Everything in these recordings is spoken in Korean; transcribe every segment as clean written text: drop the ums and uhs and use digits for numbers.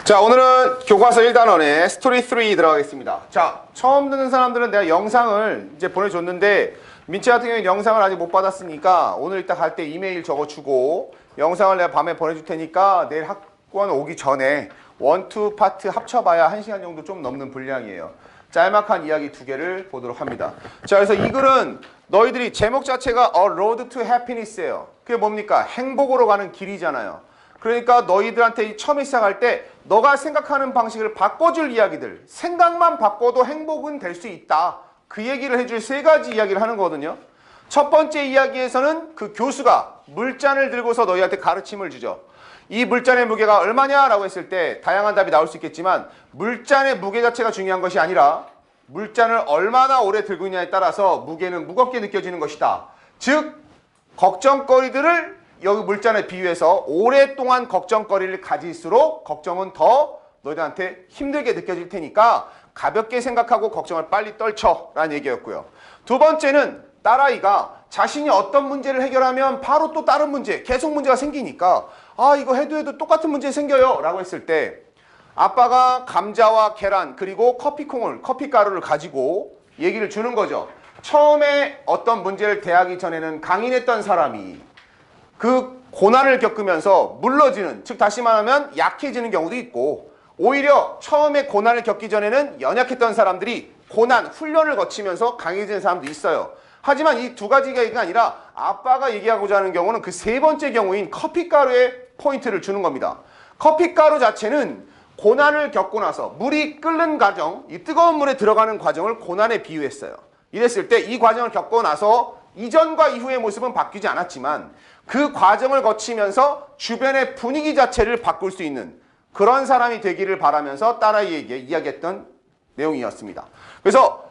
자, 오늘은 교과서 1단원에 스토리 3 들어가겠습니다. 자, 처음 듣는 사람들은 내가 영상을 이제 보내줬는데 민채 같은 경우는 영상을 아직 못 받았으니까 오늘 이따 갈 때 이메일 적어주고 영상을 내가 밤에 보내줄 테니까 내일 학원 오기 전에 1, 2 파트 합쳐봐야 1시간 정도 좀 넘는 분량이에요. 짤막한 이야기 2개를 보도록 합니다. 자, 그래서 이 글은 너희들이 제목 자체가 A Road to Happiness예요. 그게 뭡니까? 행복으로 가는 길이잖아요. 그러니까 너희들한테 처음에 시작할 때 너가 생각하는 방식을 바꿔줄 이야기들, 생각만 바꿔도 행복은 될 수 있다. 그 얘기를 해줄 3가지 이야기를 하는 거거든요. 첫 번째 이야기에서는 그 교수가 물잔을 들고서 너희한테 가르침을 주죠. 이 물잔의 무게가 얼마냐라고 했을 때 다양한 답이 나올 수 있겠지만 물잔의 무게 자체가 중요한 것이 아니라 물잔을 얼마나 오래 들고 있냐에 따라서 무게는 무겁게 느껴지는 것이다. 즉 걱정거리들을 여기 물잔에 비유해서 오랫동안 걱정거리를 가질수록 걱정은 더 너희들한테 힘들게 느껴질 테니까 가볍게 생각하고 걱정을 빨리 떨쳐라는 얘기였고요. 두 번째는 딸아이가 자신이 어떤 문제를 해결하면 바로 또 다른 문제, 계속 문제가 생기니까 아 이거 해도 똑같은 문제 생겨요 라고 했을 때 아빠가 감자와 계란 그리고 커피콩을, 커피가루를 가지고 얘기를 주는 거죠. 처음에 어떤 문제를 대하기 전에는 강인했던 사람이 그 고난을 겪으면서 물러지는, 즉 다시 말하면 약해지는 경우도 있고 오히려 처음에 고난을 겪기 전에는 연약했던 사람들이 고난, 훈련을 거치면서 강해지는 사람도 있어요. 하지만 이 2가지 얘기가 아니라 아빠가 얘기하고자 하는 경우는 그 3번째 경우인 커피가루에 포인트를 주는 겁니다. 커피가루 자체는 고난을 겪고 나서 물이 끓는 과정, 이 뜨거운 물에 들어가는 과정을 고난에 비유했어요. 이랬을 때 이 과정을 겪고 나서 이전과 이후의 모습은 바뀌지 않았지만 그 과정을 거치면서 주변의 분위기 자체를 바꿀 수 있는 그런 사람이 되기를 바라면서 딸아이에게 이야기했던 내용이었습니다. 그래서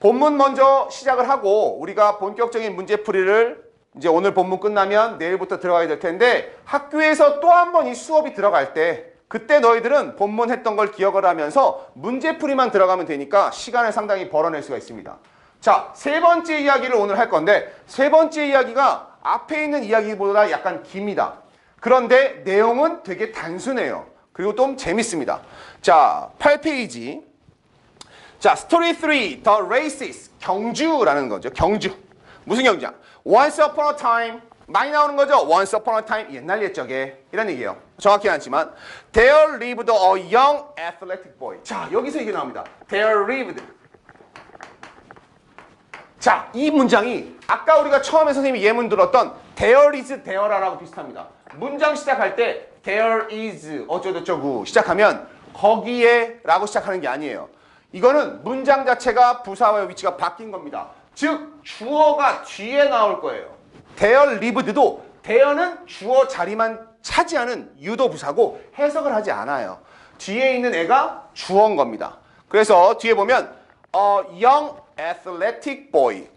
본문 먼저 시작을 하고 우리가 본격적인 문제풀이를 이제 오늘 본문 끝나면 내일부터 들어가야 될 텐데 학교에서 또 한 번 이 수업이 들어갈 때 그때 너희들은 본문 했던 걸 기억을 하면서 문제풀이만 들어가면 되니까 시간을 상당히 벌어낼 수가 있습니다. 자, 3번째 이야기를 오늘 할 건데 3번째 이야기가 앞에 있는 이야기보다 약간 깁니다. 그런데 내용은 되게 단순해요. 그리고 좀 재밌습니다. 자, 8페이지. 자, 스토리 3, The Races, 경주라는 거죠. 경주. 무슨 경주야? Once upon a time, 많이 나오는 거죠. Once upon a time, 옛날 옛적에 이런 얘기예요. 정확히는 않지만 There lived a young athletic boy. 자, 여기서 이게 나옵니다. There lived. 자, 이 문장이 아까 우리가 처음에 선생님이 예문 들었던 There is, there are라고 비슷합니다. 문장 시작할 때 There is 어쩌고저쩌고 시작하면 거기에 라고 시작하는 게 아니에요. 이거는 문장 자체가 부사와 위치가 바뀐 겁니다. 즉 주어가 뒤에 나올 거예요. There lived도 there는 주어 자리만 차지하는 유도 부사고 해석을 하지 않아요. 뒤에 있는 애가 주어인 겁니다. 그래서 뒤에 보면 young athletic boy.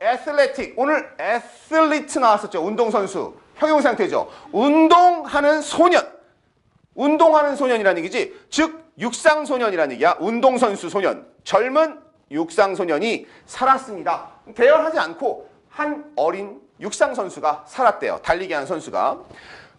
athletic. 오늘 athlete 나왔었죠. 운동선수. 형용사형태죠. 운동하는 소년. 운동하는 소년이라는 얘기지. 즉 육상소년이라는 얘기야. 운동선수 소년. 젊은 육상소년이 살았습니다. 대열하지 않고 한 어린 육상선수가 살았대요. 달리기 하는 선수가.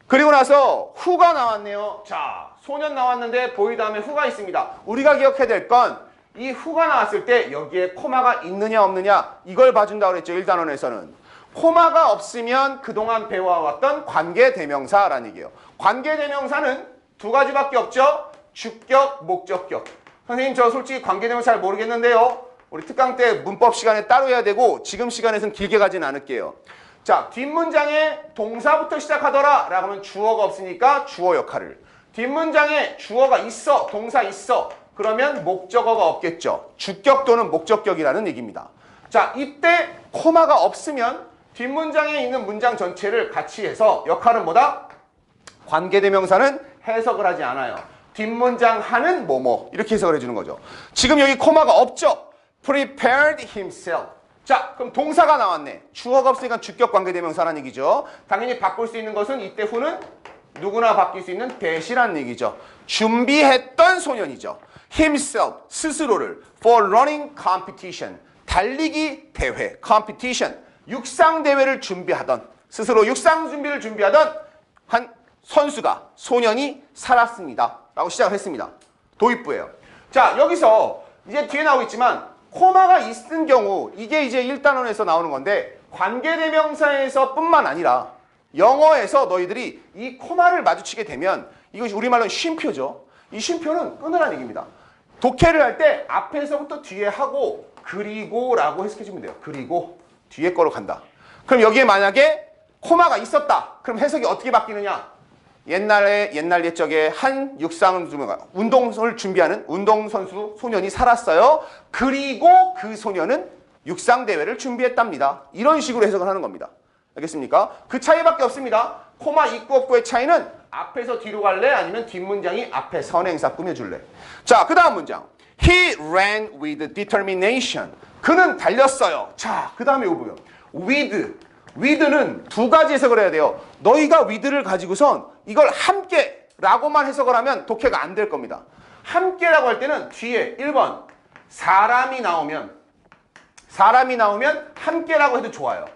그리고 나서 후가 나왔네요. 자, 소년 나왔는데 보이 다음에 후가 있습니다. 우리가 기억해야 될 건 이 후가 나왔을 때 여기에 코마가 있느냐 없느냐 이걸 봐준다고 그랬죠. 1단원에서는. 코마가 없으면 그동안 배워왔던 관계대명사라는 얘기예요. 관계대명사는 2가지밖에 없죠. 주격, 목적격. 선생님 저 솔직히 관계대명사 잘 모르겠는데요. 우리 특강 때 문법 시간에 따로 해야 되고 지금 시간에서는 길게 가지는 않을게요. 자, 뒷문장에 동사부터 시작하더라 라고 하면 주어가 없으니까 주어 역할을. 뒷문장에 주어가 있어, 동사 있어. 그러면 목적어가 없겠죠. 주격 또는 목적격이라는 얘기입니다. 자, 이때 코마가 없으면 뒷문장에 있는 문장 전체를 같이 해서 역할은 뭐다? 관계대명사는 해석을 하지 않아요. 뒷문장 하는 뭐뭐 이렇게 해석을 해주는 거죠. 지금 여기 코마가 없죠. Prepared himself. 자, 그럼 동사가 나왔네. 주어가 없으니까 주격 관계대명사라는 얘기죠. 당연히 바꿀 수 있는 것은 이때 후는 누구나 바뀔 수 있는 대시라는 얘기죠. 준비했던 소년이죠. himself, 스스로를 for running competition, 달리기 대회, competition, 육상 대회를 준비하던, 스스로 육상 준비를 준비하던 한 선수가 소년이 살았습니다. 라고 시작을 했습니다. 도입부예요. 자, 여기서 이제 뒤에 나오겠지만 코마가 있는 경우 이게 이제 1단원에서 나오는 건데 관계대명사에서 뿐만 아니라 영어에서 너희들이 이 코마를 마주치게 되면 이것이 우리말로는 쉼표죠. 이 쉼표는 끊으라는 얘기입니다. 독해를 할 때 앞에서부터 뒤에 하고 그리고 라고 해석해주면 돼요. 그리고 뒤에 거로 간다. 그럼 여기에 만약에 코마가 있었다. 그럼 해석이 어떻게 바뀌느냐? 옛날 옛적에 한 운동을 준비하는 운동선수 소년이 살았어요. 그리고 그 소년은 육상대회를 준비했답니다. 이런 식으로 해석을 하는 겁니다. 알겠습니까? 그 차이밖에 없습니다. 코마 있고 없고의 차이는 앞에서 뒤로 갈래? 아니면 뒷문장이 앞에 선행사 꾸며줄래? 자, 그 다음 문장. He ran with determination. 그는 달렸어요. 자, 그 다음에 이 부분. with는 두 가지 해석을 해야 돼요. 너희가 with를 가지고선 이걸 함께라고만 해석을 하면 독해가 안 될 겁니다. 함께라고 할 때는 뒤에 1번 사람이 나오면 함께라고 해도 좋아요.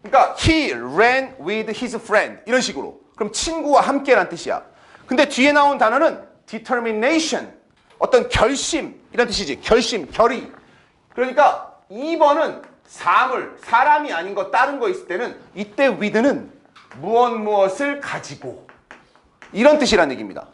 그러니까 he ran with his friend 이런 식으로. 그럼 친구와 함께란 뜻이야. 근데 뒤에 나온 단어는 determination 어떤 결심 이런 뜻이지. 결심, 결의. 그러니까 2번은 사람이 아닌 거 다른 거 있을 때는 이때 with는 무엇을 가지고 이런 뜻이라는 얘기입니다.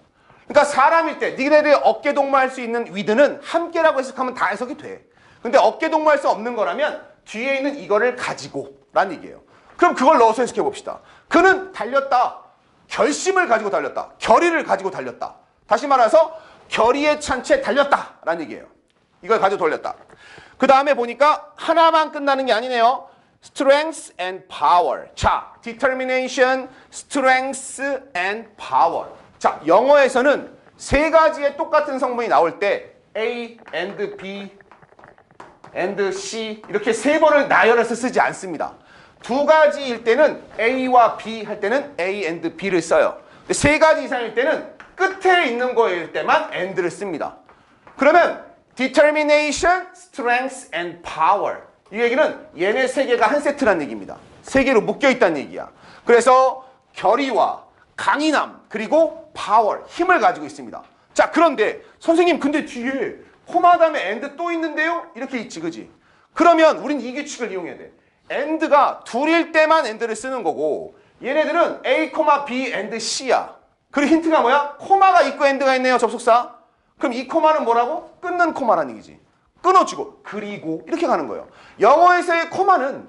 그러니까 사람일 때 니네들이 어깨 동무할 수 있는 with는 함께라고 해석하면 다 해석이 돼. 근데 어깨 동무할 수 없는 거라면 뒤에 있는 이거를 가지고 라는 얘기예요. 그럼 그걸 넣어서 해석해 봅시다. 그는 달렸다. 결심을 가지고 달렸다. 결의를 가지고 달렸다. 다시 말해서 결의에 찬 채 달렸다 라는 얘기예요. 이걸 가지고 돌렸다. 그 다음에 보니까 하나만 끝나는 게 아니네요. strength and power. 자, determination, strength and power. 자, 영어에서는 세 가지의 똑같은 성분이 나올 때 A and B and C 이렇게 세 번을 나열해서 쓰지 않습니다. 두 가지일 때는 A와 B 할 때는 A and B를 써요. 근데 세 가지 이상일 때는 끝에 있는 거일 때만 and를 씁니다. 그러면 determination, strength and power. 이 얘기는 얘네 세 개가 한 세트라는 얘기입니다. 세 개로 묶여있다는 얘기야. 그래서 결의와 강인함 그리고 power, 힘을 가지고 있습니다. 자, 그런데 선생님 근데 뒤에 코마 다음에 and 또 있는데요? 이렇게 있지, 그지? 그러면 우린 이 규칙을 이용해야 돼. and가 둘일 때만 and를 쓰는 거고 얘네들은 A, B and C야. 그리고 힌트가 뭐야? 코마가 있고 and가 있네요, 접속사. 그럼 이 코마는 뭐라고? 끊는 코마라는 얘기지. 끊어주고 그리고 이렇게 가는 거예요. 영어에서의 코마는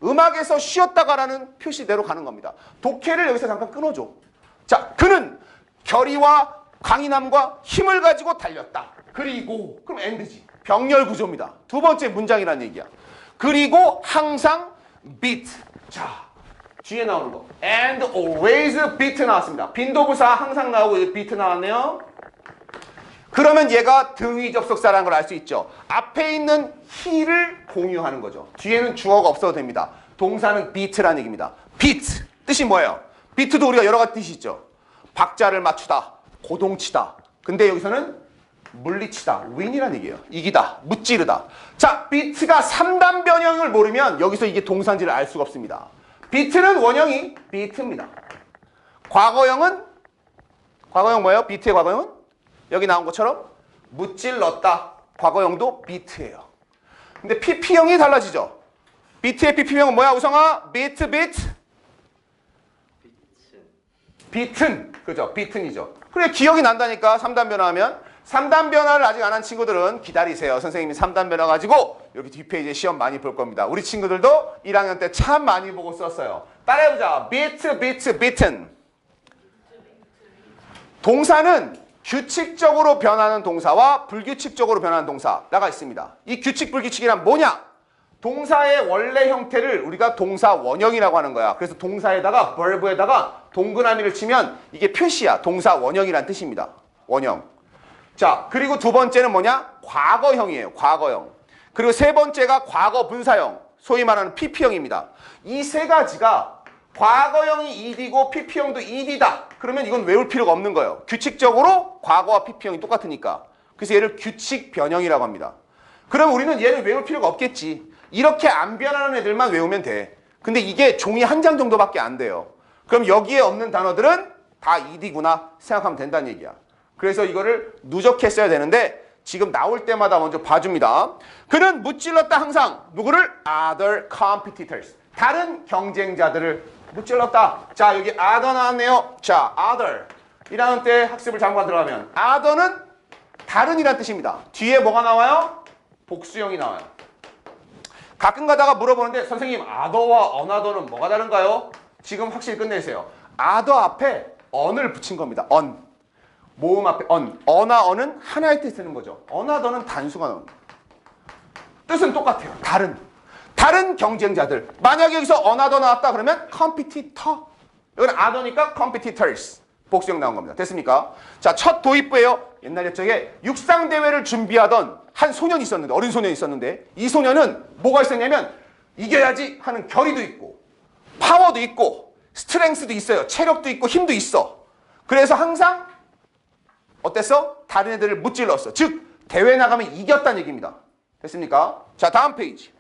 음악에서 쉬었다가라는 표시대로 가는 겁니다. 독해를 여기서 잠깐 끊어줘. 자, 그는 결의와 강인함과 힘을 가지고 달렸다. 그리고 그럼 and지. 병렬 구조입니다. 두 번째 문장이라는 얘기야. 그리고 항상 beat. 자, 뒤에 나오는 거. and always beat 나왔습니다. 빈도부사 항상 나오고 beat 나왔네요. 그러면 얘가 등위 접속사라는 걸 알 수 있죠. 앞에 있는 he를 공유하는 거죠. 뒤에는 주어가 없어도 됩니다. 동사는 beat라는 얘기입니다. beat 뜻이 뭐예요? beat도 우리가 여러 가지 뜻이 있죠. 박자를 맞추다, 고동치다. 근데 여기서는 물리치다, win이라는 얘기예요. 이기다, 무찌르다. 자, beat가 3단 변형을 모르면 여기서 이게 동사인지를 알 수가 없습니다. beat는 원형이 beat입니다. 과거형은 뭐예요? beat의 과거형은? 여기 나온 것처럼 무찔렀다. 과거형도 beat예요. 근데 PP형이 달라지죠. beat의 PP형은 뭐야, 우성아? beat. beaten. 그죠? beaten이죠. 그래, 기억이 난다니까, 3단 변화하면. 3단 변화를 아직 안 한 친구들은 기다리세요. 선생님이 3단 변화 가지고 이렇게 뒷페이지에 시험 많이 볼 겁니다. 우리 친구들도 1학년 때 참 많이 보고 썼어요. 따라해보자. beaten. 동사는 규칙적으로 변하는 동사와 불규칙적으로 변하는 동사가 있습니다. 이 규칙, 불규칙이란 뭐냐? 동사의 원래 형태를 우리가 동사 원형이라고 하는 거야. 그래서 동사에다가 verb에다가 동그라미를 치면 이게 표시야. 동사 원형이란 뜻입니다. 원형. 자, 그리고 두 번째는 뭐냐? 과거형이에요. 과거형. 그리고 세 번째가 과거 분사형. 소위 말하는 PP형입니다. 이 세 가지가 과거형이 ed고 PP형도 ed다. 그러면 이건 외울 필요가 없는 거예요. 규칙적으로 과거와 PP형이 똑같으니까. 그래서 얘를 규칙 변형이라고 합니다. 그럼 우리는 얘를 외울 필요가 없겠지. 이렇게 안 변하는 애들만 외우면 돼. 근데 이게 종이 한 장 정도밖에 안 돼요. 그럼 여기에 없는 단어들은 다 ed구나 생각하면 된다는 얘기야. 그래서 이거를 누적했어야 되는데 지금 나올 때마다 먼저 봐줍니다. 그는 무찔렀다 항상 누구를? other competitors. 다른 경쟁자들을 무찔렀다. 자, 여기 other 나왔네요. 자, other. 1학년 때 학습을 잠깐 들어가면 other는 다른이란 뜻입니다. 뒤에 뭐가 나와요? 복수형이 나와요. 가끔 가다가 물어보는데 선생님 other와 another는 뭐가 다른가요? 지금 확실히 끝내세요. other 앞에 on을 붙인 겁니다. on. 모음 앞에 on. 어나 on은 하나의 뜻 쓰는 거죠. another는 단수가 나옵니다. 뜻은 똑같아요. 다른 경쟁자들. 만약에 여기서 another 나왔다 그러면 competitor. 이건 other니까 competitors. 복수형 나온 겁니다. 됐습니까? 자, 첫 도입부예요. 옛날 옛적에 육상대회를 준비하던 한 소년이 있었는데, 어린 소년이 있었는데, 이 소년은 뭐가 있었냐면, 이겨야지 하는 결의도 있고, 파워도 있고, 스트렝스도 있어요. 체력도 있고, 힘도 있어. 그래서 항상, 어땠어? 다른 애들을 무찔렀어. 즉, 대회 나가면 이겼다는 얘기입니다. 됐습니까? 자, 다음 페이지.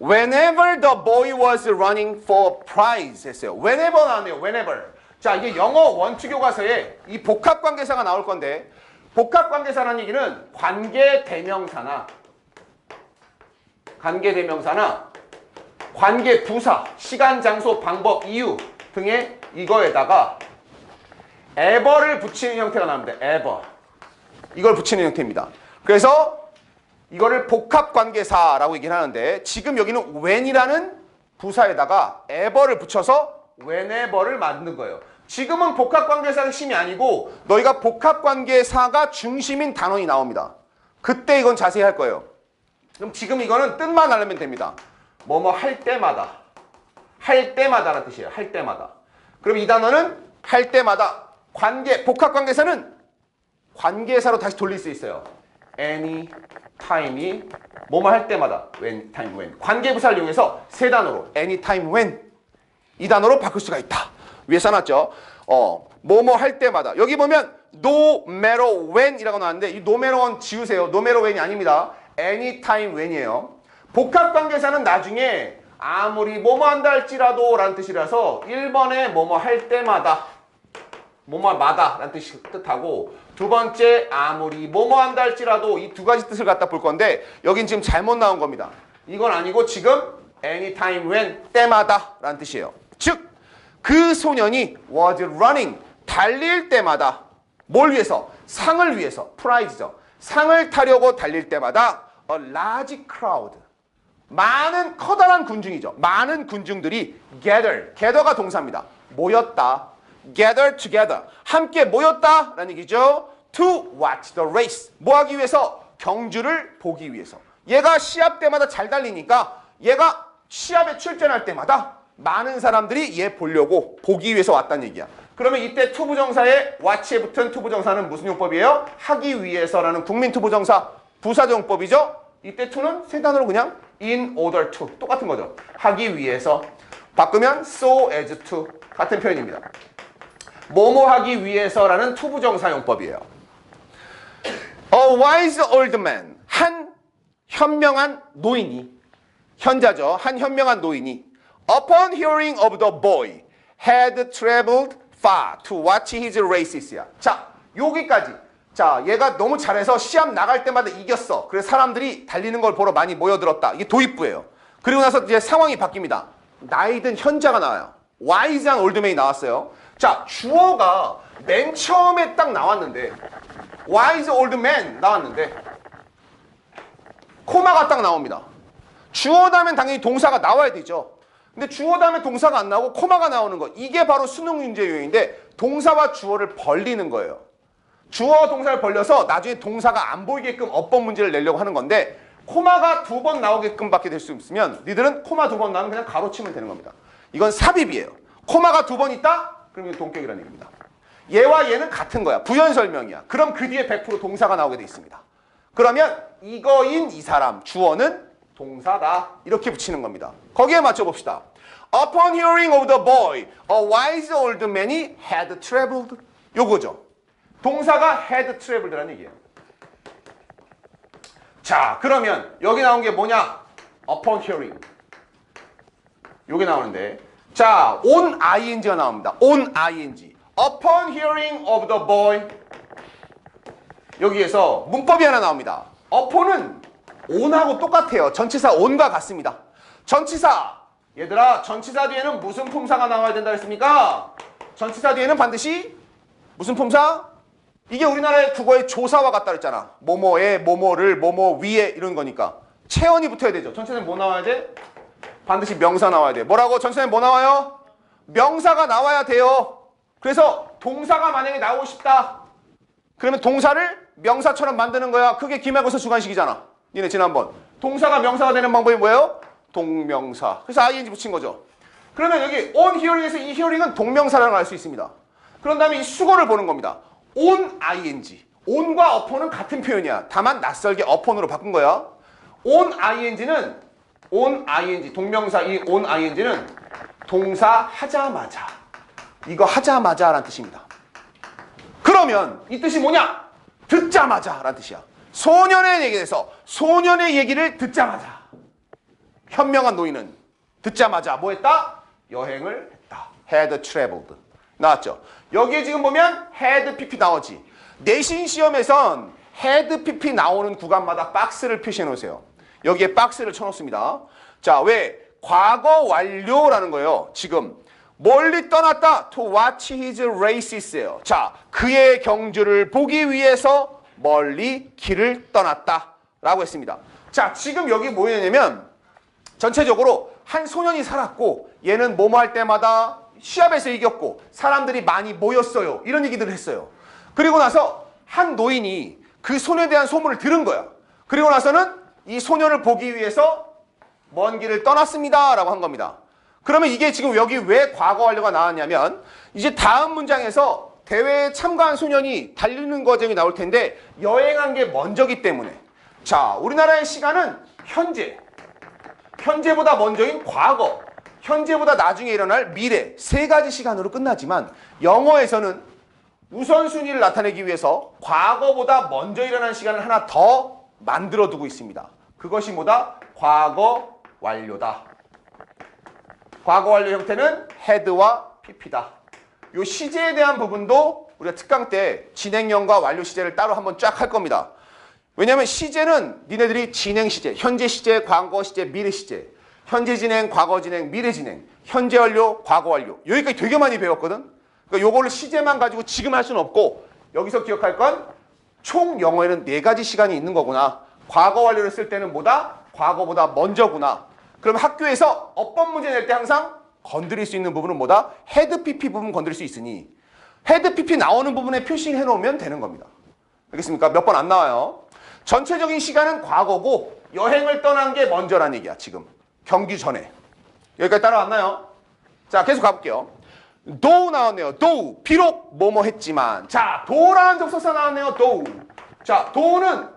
Whenever the boy was running for prize 했어요. Whenever 나왔네요. Whenever. 자, 이게 영어 원투 교과서에 이 복합관계사가 나올 건데 복합관계사라는 얘기는 관계대명사나 관계부사, 시간, 장소, 방법, 이유 등의 이거에다가 ever를 붙이는 형태가 나옵니다. ever. 이걸 붙이는 형태입니다. 그래서 이거를 복합관계사라고 얘기를 하는데 지금 여기는 when이라는 부사에다가 ever를 붙여서 whenever를 만든 거예요. 지금은 복합관계사가 핵심이 아니고 너희가 복합관계사가 중심인 단원이 나옵니다. 그때 이건 자세히 할 거예요. 그럼 지금 이거는 뜻만 알면 됩니다. 뭐뭐 할 때마다. 할 때마다라는 뜻이에요. 할 때마다. 그럼 이 단어는 할 때마다 복합관계사는 관계사로 다시 돌릴 수 있어요. any, time이 뭐뭐 할 때마다 when, time, when. 관계부사를 이용해서 세 단어로 any, time, when 이 단어로 바꿀 수가 있다. 위에 써놨죠. 뭐뭐 할 때마다. 여기 보면 no matter when 이라고 나왔는데 이 no matter when 지우세요. no matter when이 아닙니다. anytime when이에요. 복합관계사는 나중에 아무리 뭐뭐 한다 할지라도 라는 뜻이라서 1번에 뭐뭐 할 때마다 뭐뭐마다 라는 뜻하고 두 번째 아무리 뭐뭐 한다 할지라도 이 두 가지 뜻을 갖다 볼 건데 여긴 지금 잘못 나온 겁니다. 이건 아니고 지금 anytime when 때마다 라는 뜻이에요. 즉 그 소년이 was running 달릴 때마다 뭘 위해서? 상을 위해서 prize죠. 상을 타려고 달릴 때마다 a large crowd 많은 커다란 군중이죠. 많은 군중들이 gather가 동사입니다. 모였다. gather together 함께 모였다라는 얘기죠. to watch the race 뭐 하기 위해서? 경주를 보기 위해서. 얘가 시합 때마다 잘 달리니까 얘가 시합에 출전할 때마다 많은 사람들이 얘 보려고 보기 위해서 왔다는 얘기야. 그러면 이때 투부정사에 watch에 붙은 투부정사는 무슨 용법이에요? 하기 위해서라는 국민 투부정사 부사정법이죠. 이때 to는 세 단어로 그냥 in order to 똑같은 거죠. 하기 위해서 바꾸면 so as to 같은 표현입니다. 뭐뭐 하기 위해서라는 투부정사 용법이에요. A wise old man 한 현명한 노인이 현자죠. 한 현명한 노인이 Upon hearing of the boy had traveled far to watch his races야. 자, 여기까지. 자, 얘가 너무 잘해서 시합 나갈 때마다 이겼어. 그래서 사람들이 달리는 걸 보러 많이 모여들었다. 이게 도입부예요. 그리고 나서 이제 상황이 바뀝니다. 나이 든 현자가 나와요. wise한 올드맨이 나왔어요. 자, 주어가 맨 처음에 딱 나왔는데 wise old man 나왔는데 코마가 딱 나옵니다. 주어 다음엔 당연히 동사가 나와야 되죠. 근데 주어 다음에 동사가 안 나오고 코마가 나오는 거 이게 바로 수능 문제 유형인데 동사와 주어를 벌리는 거예요. 주어와 동사를 벌려서 나중에 동사가 안 보이게끔 어법 문제를 내려고 하는 건데 코마가 두 번 나오게끔 밖에 될 수 있으면 니들은 코마 두 번 나오면 그냥 가로치면 되는 겁니다. 이건 삽입이에요. 코마가 두 번 있다? 그럼 이건 동격이라는 얘기입니다. 얘와 얘는 같은 거야. 부연 설명이야. 그럼 그 뒤에 100% 동사가 나오게 돼 있습니다. 그러면 이거인 이 사람 주어는 동사다. 이렇게 붙이는 겁니다. 거기에 맞춰봅시다. Upon hearing of the boy, a wise old man이 had traveled. 요거죠. 동사가 had traveled라는 얘기예요. 자, 그러면 여기 나온 게 뭐냐? Upon hearing. 요게 나오는데 자, on ing가 나옵니다. on ing. Upon hearing of the boy. 여기에서 문법이 하나 나옵니다. upon은 on하고 똑같아요. 전치사 on과 같습니다. 전치사. 얘들아, 전치사 뒤에는 무슨 품사가 나와야 된다 했습니까? 전치사 뒤에는 반드시 무슨 품사? 이게 우리나라의 국어의 조사와 같다 그랬잖아. 뭐뭐에, 뭐뭐를, 뭐뭐 위에 이런 거니까. 체언이 붙어야 되죠. 전치사는 뭐 나와야 돼? 반드시 명사 나와야 돼. 뭐라고? 전치사는 뭐 나와요? 명사가 나와야 돼요. 그래서 동사가 만약에 나오고 싶다. 그러면 동사를 명사처럼 만드는 거야. 그게 기말고사 주관식이잖아. 니네 지난번. 동사가 명사가 되는 방법이 뭐예요? 동명사. 그래서 ing 붙인 거죠. 그러면 여기 on hearing에서 이 hearing은 동명사라는 걸 알 수 있습니다. 그런 다음에 이 수거를 보는 겁니다. on ing. on과 upon은 같은 표현이야. 다만 낯설게 upon으로 바꾼 거야. on ing는 on ing, 동명사 이 on ing는 동사 하자마자. 이거 하자마자 라는 뜻입니다. 그러면 이 뜻이 뭐냐? 듣자마자 라는 뜻이야. 소년의 얘기에서 소년의 얘기를 듣자마자 현명한 노인은 듣자마자 뭐 했다? 여행을 했다. had traveled. 나왔죠? 여기에 지금 보면 had pp 나오지. 내신 시험에선 had pp 나오는 구간마다 박스를 표시해 놓으세요. 여기에 박스를 쳐놓습니다. 자, 왜? 과거 완료라는 거예요. 지금 멀리 떠났다. To watch his races예요. 자, 그의 경주를 보기 위해서 멀리 길을 떠났다 라고 했습니다. 자, 지금 여기 뭐였냐면 전체적으로 한 소년이 살았고 얘는 뭐뭐 할 때마다 시합에서 이겼고 사람들이 많이 모였어요. 이런 얘기들을 했어요. 그리고 나서 한 노인이 그 소년에 대한 소문을 들은 거야. 그리고 나서는 이 소년을 보기 위해서 먼 길을 떠났습니다 라고 한 겁니다. 그러면 이게 지금 여기 왜 과거 완료가 나왔냐면 이제 다음 문장에서 대회에 참가한 소년이 달리는 과정이 나올 텐데 여행한 게 먼저기 때문에 자, 우리나라의 시간은 현재, 현재보다 먼저인 과거, 현재보다 나중에 일어날 미래 세 가지 시간으로 끝나지만 영어에서는 우선순위를 나타내기 위해서 과거보다 먼저 일어난 시간을 하나 더 만들어 두고 있습니다. 그것이 뭐다? 과거 완료다. 과거 완료 형태는 had와 pp다. 요 시제에 대한 부분도 우리가 특강 때 진행형과 완료 시제를 따로 한번 쫙 할 겁니다. 왜냐하면 시제는 니네들이 진행 시제, 현재 시제, 과거 시제, 미래 시제, 현재 진행, 과거 진행, 미래 진행, 현재 완료, 과거 완료 여기까지 되게 많이 배웠거든. 그러니까 요거를 시제만 가지고 지금 할 수는 없고 여기서 기억할 건 총 영어에는 4가지 시간이 있는 거구나. 과거 완료를 쓸 때는 뭐다? 과거보다 먼저구나. 그럼 학교에서 어법 문제 낼 때 항상 건드릴 수 있는 부분은 뭐다? had pp 부분 건드릴 수 있으니 had pp 나오는 부분에 표시해 놓으면 되는 겁니다. 알겠습니까? 몇 번 안 나와요. 전체적인 시간은 과거고 여행을 떠난 게 먼저란 얘기야. 지금 경기 전에. 여기까지 따라왔나요? 자, 계속 가볼게요. though 나왔네요. though 비록 뭐뭐 했지만 자, though라는 접속사 나왔네요. though. 자, though는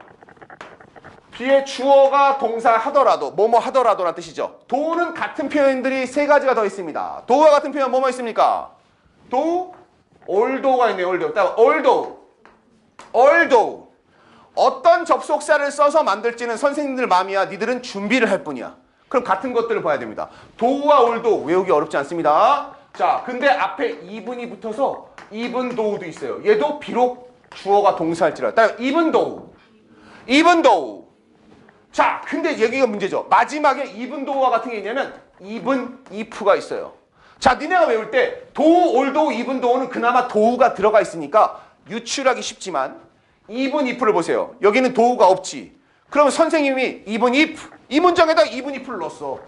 뒤에 주어가 동사 하더라도 뭐뭐 하더라도라는 뜻이죠. though는 같은 표현들이 3가지가 더 있습니다. though와 같은 표현 뭐뭐 있습니까? though, although가 있네요. although 어떤 접속사를 써서 만들지는 선생님들 마음이야. 니들은 준비를 할 뿐이야. 그럼 같은 것들을 봐야 됩니다. though와 although 외우기 어렵지 않습니다. 자, 근데 앞에 even이 붙어서 even though도 있어요. 얘도 비록 주어가 동사일지라도. even though. 자, 근데 여기가 문제죠. 마지막에 even though와 같은 게 있냐면 even if가 있어요. 자, 니네가 외울 때 though, although, even though는 그나마 though가 들어가 있으니까 유출하기 쉽지만 even if를 보세요. 여기는 though가 없지. 그러면 선생님이 even if 이 문장에다 even if를 넣었어.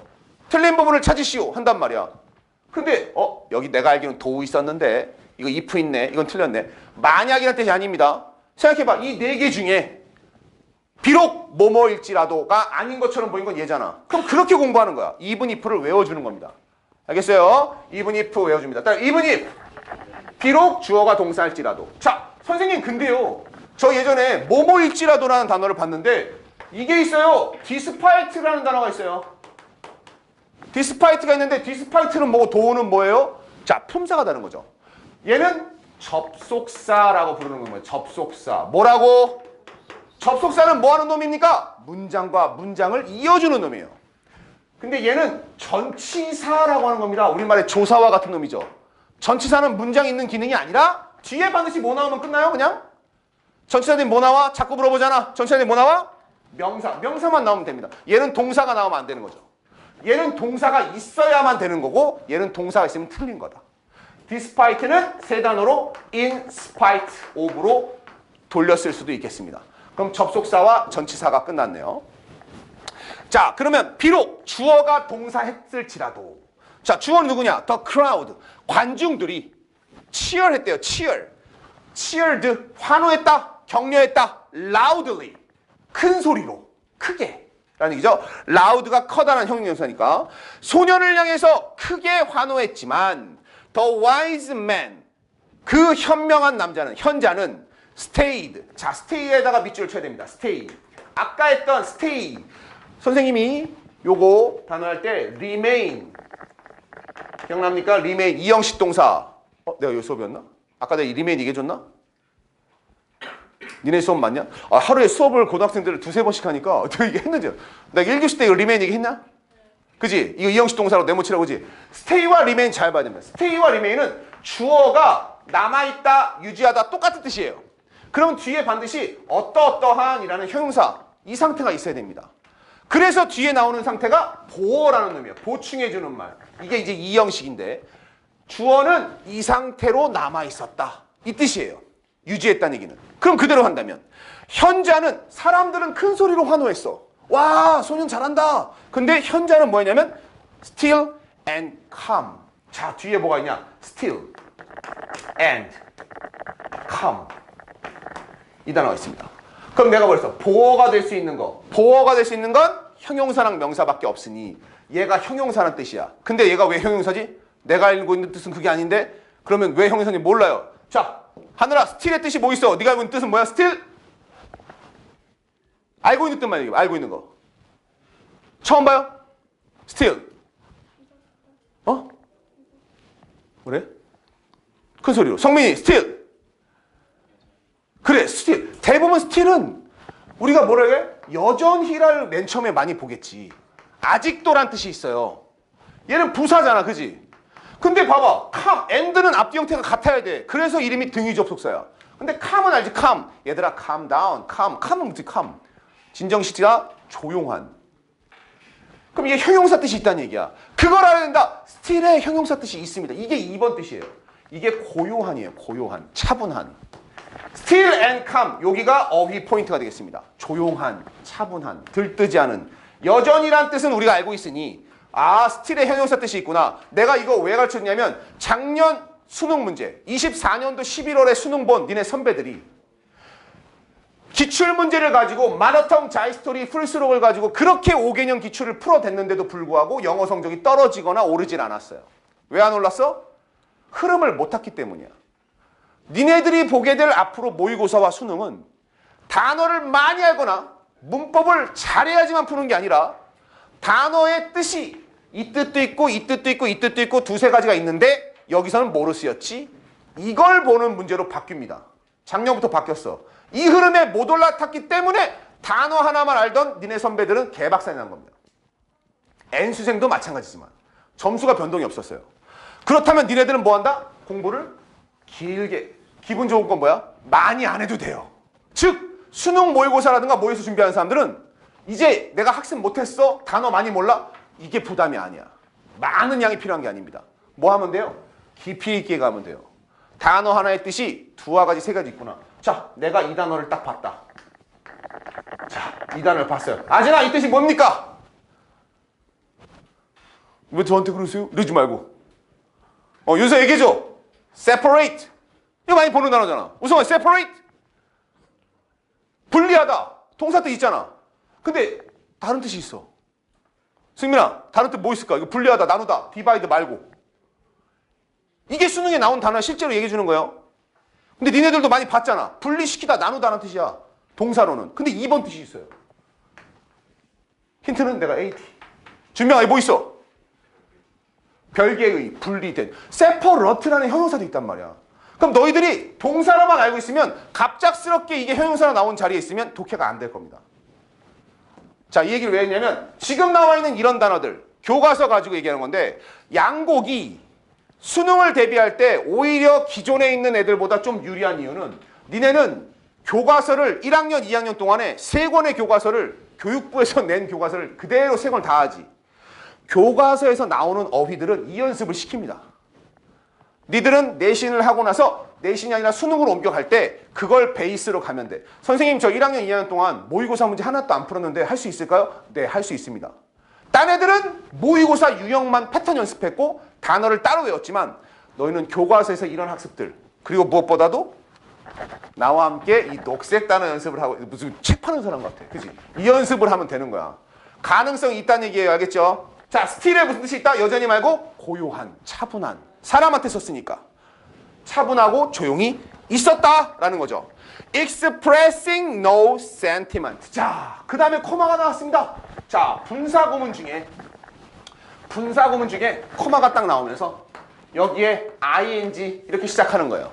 틀린 부분을 찾으시오 한단 말이야. 근데 여기 내가 알기로는 thou 있었는데 이거 if 있네. 이건 틀렸네. 만약이라는 뜻이 아닙니다. 생각해봐. 이 4개 중에 비록 뭐뭐일지라도가 아닌 것처럼 보인 건 얘잖아. 그럼 그렇게 공부하는 거야. even if를 외워주는 겁니다. 알겠어요? even if 외워줍니다. even if 비록 주어가 동사일지라도. 자, 선생님 근데요. 저 예전에 뭐뭐일지라도라는 단어를 봤는데 이게 있어요. despite라는 단어가 있어요. despite가 있는데 despite는 뭐고 do는 뭐예요? 자, 품사가 다른 거죠. 얘는 접속사라고 부르는 거예요. 접속사. 뭐라고? 접속사는 뭐 하는 놈입니까? 문장과 문장을 이어주는 놈이에요. 근데 얘는 전치사라고 하는 겁니다. 우리말의 조사와 같은 놈이죠. 전치사는 문장 있는 기능이 아니라 뒤에 반드시 뭐 나오면 끝나요, 그냥? 전치사들이 뭐 나와? 자꾸 물어보잖아. 전치사들이 뭐 나와? 명사. 명사만 나오면 됩니다. 얘는 동사가 나오면 안 되는 거죠. 얘는 동사가 있어야만 되는 거고 얘는 동사가 있으면 틀린 거다. despite는 세 단어로 in spite of로 돌렸을 수도 있겠습니다. 그럼 접속사와 전치사가 끝났네요. 자, 그러면 비록 주어가 동사했을지라도 자, 주어는 누구냐? The crowd. 관중들이 cheer했대요. cheered. 환호했다. 격려했다. loudly. 큰 소리로. 크게. 라는 얘기죠. loud가 커다란 형용사니까. 소년을 향해서 크게 환호했지만 the wise man. 그 현명한 남자는, 현자는 stayed. 자, stay에다가 밑줄을 쳐야 됩니다. stay. 아까 했던 stay. 선생님이 요거 단어할 때 remain. 기억납니까? remain. 이형식 동사. 내가 요 수업이었나? 아까 내가 remain 얘기해줬나? 니네 수업 맞냐? 아, 하루에 수업을 고등학생들을 두세 번씩 하니까 어떻게 이게 했는지. 내가 1교시 때 이거 remain 얘기했나? 그지? 이거 이형식 동사로 네모치라고 그지? stay와 remain 잘 봐야 됩니다. stay와 remain은 주어가 남아있다, 유지하다 똑같은 뜻이에요. 그럼 뒤에 반드시 어떠어떠한이라는 형용사 이 상태가 있어야 됩니다. 그래서 뒤에 나오는 상태가 보어라는 놈이에요. 보충해주는 말. 이게 이제 이 형식인데 주어는 이 상태로 남아있었다. 이 뜻이에요. 유지했다는 얘기는. 그럼 그대로 한다면 현자는 사람들은 큰 소리로 환호했어. 와, 소년 잘한다. 근데 현자는 뭐였냐면 still and calm. 자, 뒤에 뭐가 있냐? still and calm. 이 단어가 있습니다. 그럼 내가 벌써 보어가 될 수 있는 거. 보어가 될 수 있는 건 형용사랑 명사밖에 없으니 얘가 형용사란 뜻이야. 근데 얘가 왜 형용사지? 내가 알고 있는 뜻은 그게 아닌데 그러면 왜 형용사인지 몰라요. 자, 하늘아, still의 뜻이 뭐 있어? 네가 알고 있는 뜻은 뭐야? still? 알고 있는 뜻만 얘기해. 알고 있는 거. 처음 봐요? still. 어? 그래? 큰 소리로. 성민이, still. 그래, still. 대부분 still은 우리가 뭐라 해? 여전히를 맨 처음에 많이 보겠지. 아직도란 뜻이 있어요. 얘는 부사잖아, 그지? 근데 봐봐, calm, and는 앞뒤 형태가 같아야 돼. 그래서 이름이 등위 접속사야. 근데 calm은 알지, calm. 얘들아, calm down, calm. calm은 뭐지, calm. 진정시티가 조용한. 그럼 이게 형용사 뜻이 있다는 얘기야. 그걸 알아야 된다. still의 형용사 뜻이 있습니다. 이게 2번 뜻이에요. 이게 고요한이에요, 고요한, 차분한. still and calm, 여기가 어휘 포인트가 되겠습니다. 조용한, 차분한, 들뜨지 않은. 여전이란 뜻은 우리가 알고 있으니 아, still의 형용사 뜻이 있구나. 내가 이거 왜 가르쳤냐면 작년 수능 문제, 24년도 11월에 수능 본 니네 선배들이 기출문제를 가지고 마라톤, 자이스토리, 풀스록을 가지고 그렇게 5개년 기출을 풀어댔는데도 불구하고 영어 성적이 떨어지거나 오르진 않았어요. 왜 안 올랐어? 흐름을 못 탔기 때문이야. 니네들이 보게 될 앞으로 모의고사와 수능은 단어를 많이 알거나 문법을 잘해야지만 푸는 게 아니라 단어의 뜻이 이 뜻도 있고 이 뜻도 있고 이 뜻도 있고 두세 가지가 있는데 여기서는 뭐로 쓰였지? 이걸 보는 문제로 바뀝니다. 작년부터 바뀌었어. 이 흐름에 못 올라탔기 때문에 단어 하나만 알던 니네 선배들은 개박살이 난 겁니다. N수생도 마찬가지지만 점수가 변동이 없었어요. 그렇다면 니네들은 뭐 한다? 공부를 길게. 기분 좋은 건 뭐야? 많이 안 해도 돼요. 즉 수능 모의고사라든가 모의고사 준비하는 사람들은 이제 내가 학습 못했어? 단어 많이 몰라? 이게 부담이 아니야. 많은 양이 필요한 게 아닙니다. 뭐 하면 돼요? 깊이 있게 가면 돼요. 단어 하나의 뜻이 두어 가지, 세 가지 있구나. 자, 내가 이 단어를 딱 봤다. 자, 이 단어를 봤어요. 아진아, 이 뜻이 뭡니까? 왜 저한테 그러세요? 이러지 말고. 윤서 얘기해줘. separate. 이거 많이 보는 단어잖아. 우성아, separate. 분리하다. 동사 뜻 있잖아. 근데 다른 뜻이 있어. 승민아, 다른 뜻 뭐 있을까? 이거 분리하다, 나누다, divide 말고. 이게 수능에 나온 단어 실제로 얘기해 주는 거예요. 근데 니네들도 많이 봤잖아. 분리시키다, 나누다는 뜻이야. 동사로는. 근데 2번 뜻이 있어요. 힌트는 내가 AT. 준명아, 뭐 있어? 별개의, 분리된. separate라는 형용사도 있단 말이야. 그럼 너희들이 동사로만 알고 있으면 갑작스럽게 이게 형용사로 나온 자리에 있으면 독해가 안 될 겁니다. 자, 이 얘기를 왜 했냐면 지금 나와 있는 이런 단어들 교과서 가지고 얘기하는 건데 양곡이 수능을 대비할 때 오히려 기존에 있는 애들보다 좀 유리한 이유는 니네는 교과서를 1학년, 2학년 동안에 3권의 교과서를 교육부에서 낸 교과서를 그대로 3권 다 하지. 교과서에서 나오는 어휘들은 이 연습을 시킵니다. 니들은 내신을 하고 나서 내신이 아니라 수능으로 옮겨갈 때 그걸 베이스로 가면 돼. 선생님 저 1학년, 2학년 동안 모의고사 문제 하나도 안 풀었는데 할 수 있을까요? 네, 할 수 있습니다. 딴 애들은 모의고사 유형만 패턴 연습했고 단어를 따로 외웠지만 너희는 교과서에서 이런 학습들 그리고 무엇보다도 나와 함께 이 녹색 단어 연습을 하고 무슨 책 파는 사람 같아. 그치? 이 연습을 하면 되는 거야. 가능성이 있다는 얘기예요. 알겠죠? 자, 스틸에 무슨 뜻이 있다? 여전히 말고 고요한, 차분한. 사람한테 썼으니까. 차분하고 조용히 있었다라는 거죠. Expressing no sentiment. 자, 그 다음에 코마가 나왔습니다. 자, 분사구문 중에 코마가 딱 나오면서 여기에 ing 이렇게 시작하는 거예요.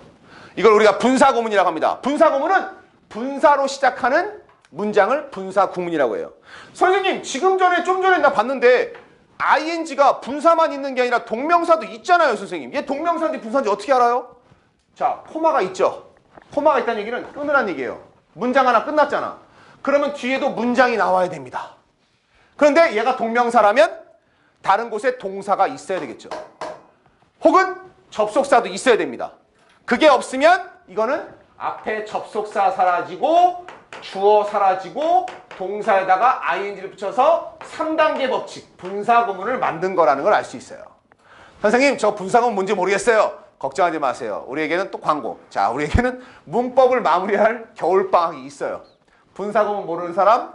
이걸 우리가 분사구문이라고 합니다. 분사구문은 분사로 시작하는 문장을 분사구문이라고 해요. 선생님, 좀 전에 나 봤는데 ing가 분사만 있는 게 아니라 동명사도 있잖아요, 선생님. 얘 동명사인지 분사인지 어떻게 알아요? 자, 코마가 있죠. 코마가 있다는 얘기는 끊으라는 얘기예요. 문장 하나 끝났잖아. 그러면 뒤에도 문장이 나와야 됩니다. 그런데 얘가 동명사라면 다른 곳에 동사가 있어야 되겠죠. 혹은 접속사도 있어야 됩니다. 그게 없으면 이거는 앞에 접속사 사라지고 주어 사라지고 동사에다가 ing를 붙여서 3단계 법칙 분사구문을 만든 거라는 걸 알 수 있어요. 선생님, 저 분사구문 뭔지 모르겠어요. 걱정하지 마세요. 우리에게는 또 광고. 자, 우리에게는 문법을 마무리할 겨울방학이 있어요. 분사구문 모르는 사람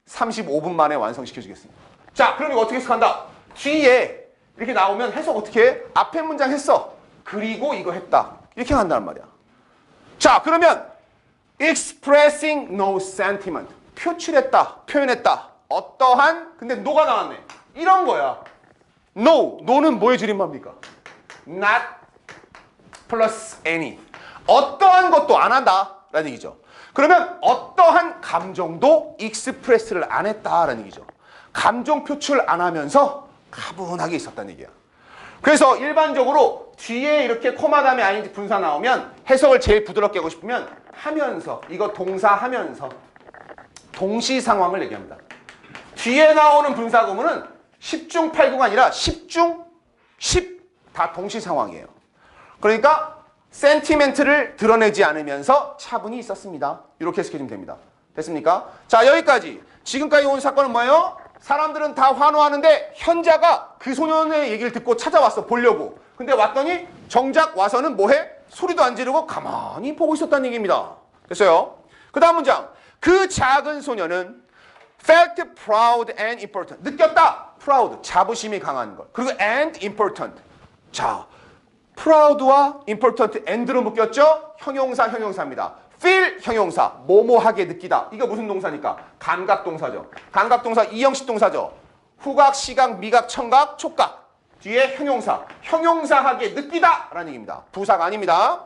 35분 만에 완성시켜 주겠습니다. 자, 그럼 이거 어떻게 해석한다? 뒤에 이렇게 나오면 해석 어떻게 해? 앞에 문장 했어. 그리고 이거 했다. 이렇게 한다는 말이야. 자, 그러면 expressing no sentiment. 표출했다. 표현했다. 어떠한, 근데 no가 나왔네. 이런 거야. no는 뭐의 줄임말입니까? not plus any. 어떠한 것도 안 한다 라는 얘기죠. 그러면 어떠한 감정도 express를 안 했다라는 얘기죠. 감정 표출 안 하면서 가분하게 있었다는 얘기야. 그래서 일반적으로 뒤에 이렇게 코마 다음에 ing 분사 나오면 해석을 제일 부드럽게 하고 싶으면 하면서, 이거 동사 하면서 동시 상황을 얘기합니다. 뒤에 나오는 분사구문은 10중 8구가 아니라 10중 10 다 동시 상황이에요. 그러니까 센티멘트를 드러내지 않으면서 차분히 있었습니다. 이렇게 해석해주면 됩니다. 됐습니까? 자, 여기까지. 지금까지 온 사건은 뭐예요? 사람들은 다 환호하는데 현자가 그 소년의 얘기를 듣고 찾아왔어, 보려고. 근데 왔더니 정작 와서는 뭐해? 소리도 안 지르고 가만히 보고 있었다는 얘기입니다. 됐어요? 그 다음 문장. 그 작은 소년은 felt proud and important. 느꼈다. proud. 자부심이 강한 것. 그리고 and important. 자, proud와 important and로 묶였죠? 형용사입니다. feel 형용사. 뭐뭐하게 느끼다. 이거 무슨 동사니까? 감각동사죠. 감각동사 이형식 동사죠. 후각, 시각, 미각, 청각, 촉각. 뒤에 형용사. 형용사하게 느끼다 라는 얘기입니다. 부사가 아닙니다.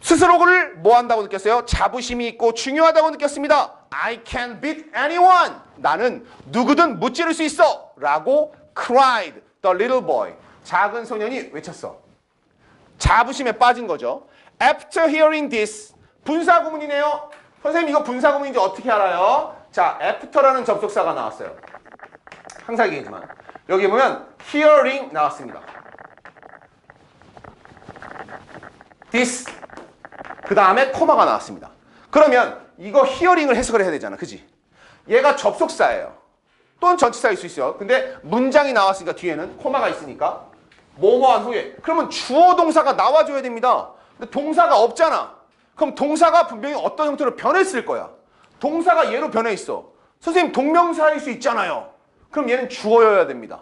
스스로를 뭐 한다고 느꼈어요? 자부심이 있고 중요하다고 느꼈습니다. I can beat anyone. 나는 누구든 무찌를 수 있어. 라고 cried the little boy. 작은 소년이 외쳤어. 자부심에 빠진 거죠. After hearing this. 분사구문이네요. 선생님, 이거 분사구문인지 어떻게 알아요? 자, after라는 접속사가 나왔어요. 항상 얘기지만 여기 보면 hearing 나왔습니다. this 그 다음에 코마가 나왔습니다. 그러면 이거 hearing을 해석을 해야 되잖아. 그지? 얘가 접속사예요. 또는 전치사일 수 있어요. 근데 문장이 나왔으니까 뒤에는 코마가 있으니까 뭐뭐한 후에. 그러면 주어 동사가 나와줘야 됩니다. 근데 동사가 없잖아. 그럼 동사가 분명히 어떤 형태로 변했을 거야. 동사가 얘로 변해 있어. 선생님, 동명사일 수 있잖아요. 그럼 얘는 주어여야 됩니다.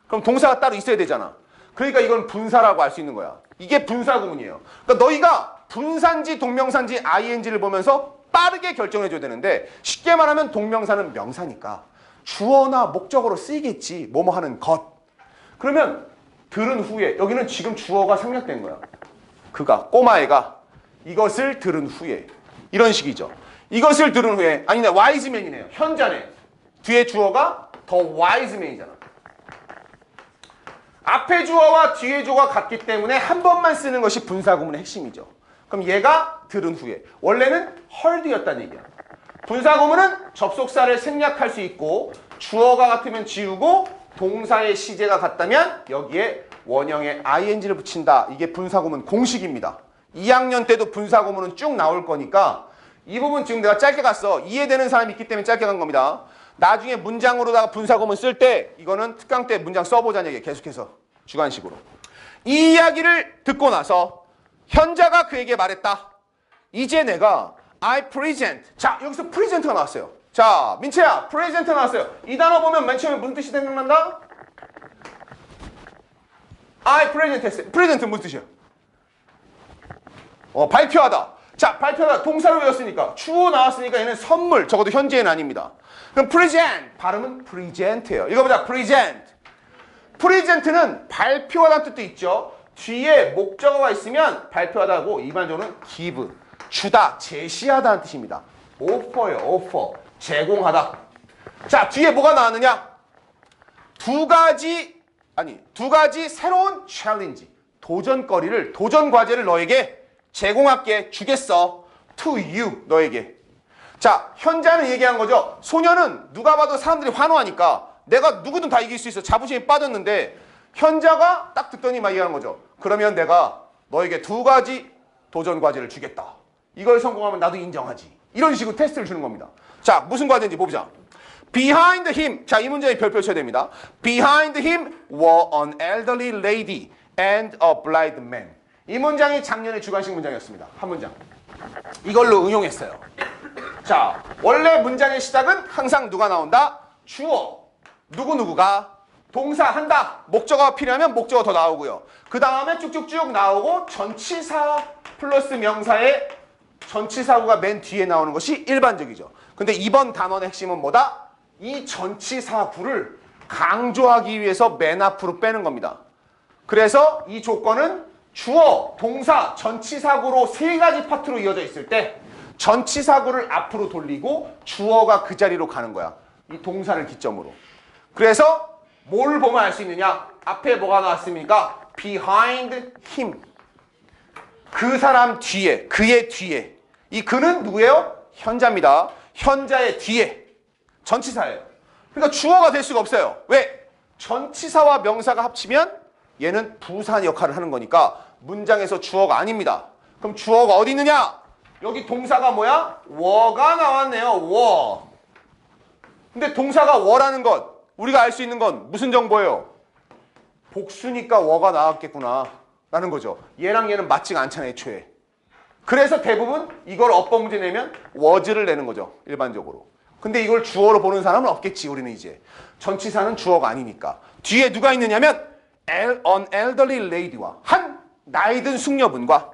그럼 동사가 따로 있어야 되잖아. 그러니까 이건 분사라고 할 수 있는 거야. 이게 분사구문이에요. 그러니까 너희가 분사인지 동명사인지 ing를 보면서 빠르게 결정해줘야 되는데, 쉽게 말하면 동명사는 명사니까 주어나 목적어로 쓰이겠지. 뭐뭐 하는 것. 그러면 들은 후에, 여기는 지금 주어가 생략된 거야. 그가, 꼬마애가 이것을 들은 후에. 이런 식이죠. 이것을 들은 후에 아니네 wiseman이네요. 현자네. 뒤에 주어가 더 wiseman이잖아. 앞에 주어와 뒤에 주어가 같기 때문에 한 번만 쓰는 것이 분사구문의 핵심이죠. 그럼 얘가 들은 후에 원래는 heard였다는 얘기야. 분사구문은 접속사를 생략할 수 있고 주어가 같으면 지우고 동사의 시제가 같다면 여기에 원형의 ing를 붙인다. 이게 분사구문 공식입니다. 2학년 때도 분사구문은 쭉 나올 거니까 이 부분 지금 내가 짧게 갔어. 이해되는 사람이 있기 때문에 짧게 간 겁니다. 나중에 문장으로다가 분사구문 쓸 때 이거는 특강 때 문장 써보자는 얘기예요. 계속해서 주관식으로. 이 이야기를 듣고 나서 현자가 그에게 말했다. 이제 내가 I present. 자, 여기서 present가 나왔어요. 자, 민채야, present 나왔어요. 이 단어 보면 맨 처음에 무슨 뜻이 생각난다? I present 했어요. present 무슨 뜻이야? 발표하다. 자, 발표하다. 동사로 외웠으니까. 주어 나왔으니까 얘는 선물. 적어도 현재는 아닙니다. 그럼 present. 발음은 present예요. 읽어보자. present. present는 발표하다는 뜻도 있죠. 뒤에 목적어가 있으면 발표하다고 일반적으로는 give. 주다, 제시하다는 뜻입니다. offer요. offer. 제공하다. 자, 뒤에 뭐가 나왔느냐? 두 가지 새로운 챌린지. 도전거리를, 도전 과제를 너에게 제공할게, 주겠어. To you, 너에게. 자, 현자는 얘기한 거죠. 소녀는 누가 봐도 사람들이 환호하니까 내가 누구든 다 이길 수 있어. 자부심이 빠졌는데 현자가 딱 듣더니 막 얘기하는 거죠. 그러면 내가 너에게 두 가지 도전 과제를 주겠다. 이걸 성공하면 나도 인정하지. 이런 식으로 테스트를 주는 겁니다. 자, 무슨 과제인지 보자. Behind him. 자, 이 문장에 별표 쳐야 됩니다. Behind him were an elderly lady and a blind man. 이 문장이 작년에 주관식 문장이었습니다. 한 문장. 이걸로 응용했어요. 자, 원래 문장의 시작은 항상 누가 나온다? 주어. 누구누구가 동사 한다. 목적어가 필요하면 목적어 더 나오고요. 그 다음에 쭉쭉쭉 나오고 전치사 플러스 명사의 전치사구가 맨 뒤에 나오는 것이 일반적이죠. 근데 이번 단원의 핵심은 뭐다? 이 전치사구를 강조하기 위해서 맨 앞으로 빼는 겁니다. 그래서 이 조건은 주어, 동사, 전치사구로 세 가지 파트로 이어져 있을 때 전치사구를 앞으로 돌리고 주어가 그 자리로 가는 거야. 이 동사를 기점으로. 그래서 뭘 보면 알 수 있느냐? 앞에 뭐가 나왔습니까? Behind him. 그 사람 뒤에, 그의 뒤에. 이 그는 누구예요? 현자입니다. 현자의 뒤에. 전치사예요. 그러니까 주어가 될 수가 없어요. 왜? 전치사와 명사가 합치면 얘는 부사 역할을 하는 거니까 문장에서 주어가 아닙니다. 그럼 주어가 어디 있느냐? 여기 동사가 뭐야? 워가 나왔네요. 워. 근데 동사가 워라는 것, 우리가 알 수 있는 건 무슨 정보예요? 복수니까 워가 나왔겠구나 라는 거죠. 얘랑 얘는 맞지가 않잖아요, 애초에. 그래서 대부분 이걸 어법 문제 내면 was를 내는 거죠, 일반적으로. 근데 이걸 주어로 보는 사람은 없겠지, 우리는 이제. 전치사는 주어가 아니니까. 뒤에 누가 있느냐면 an elderly lady와 한 나이 든 숙녀분과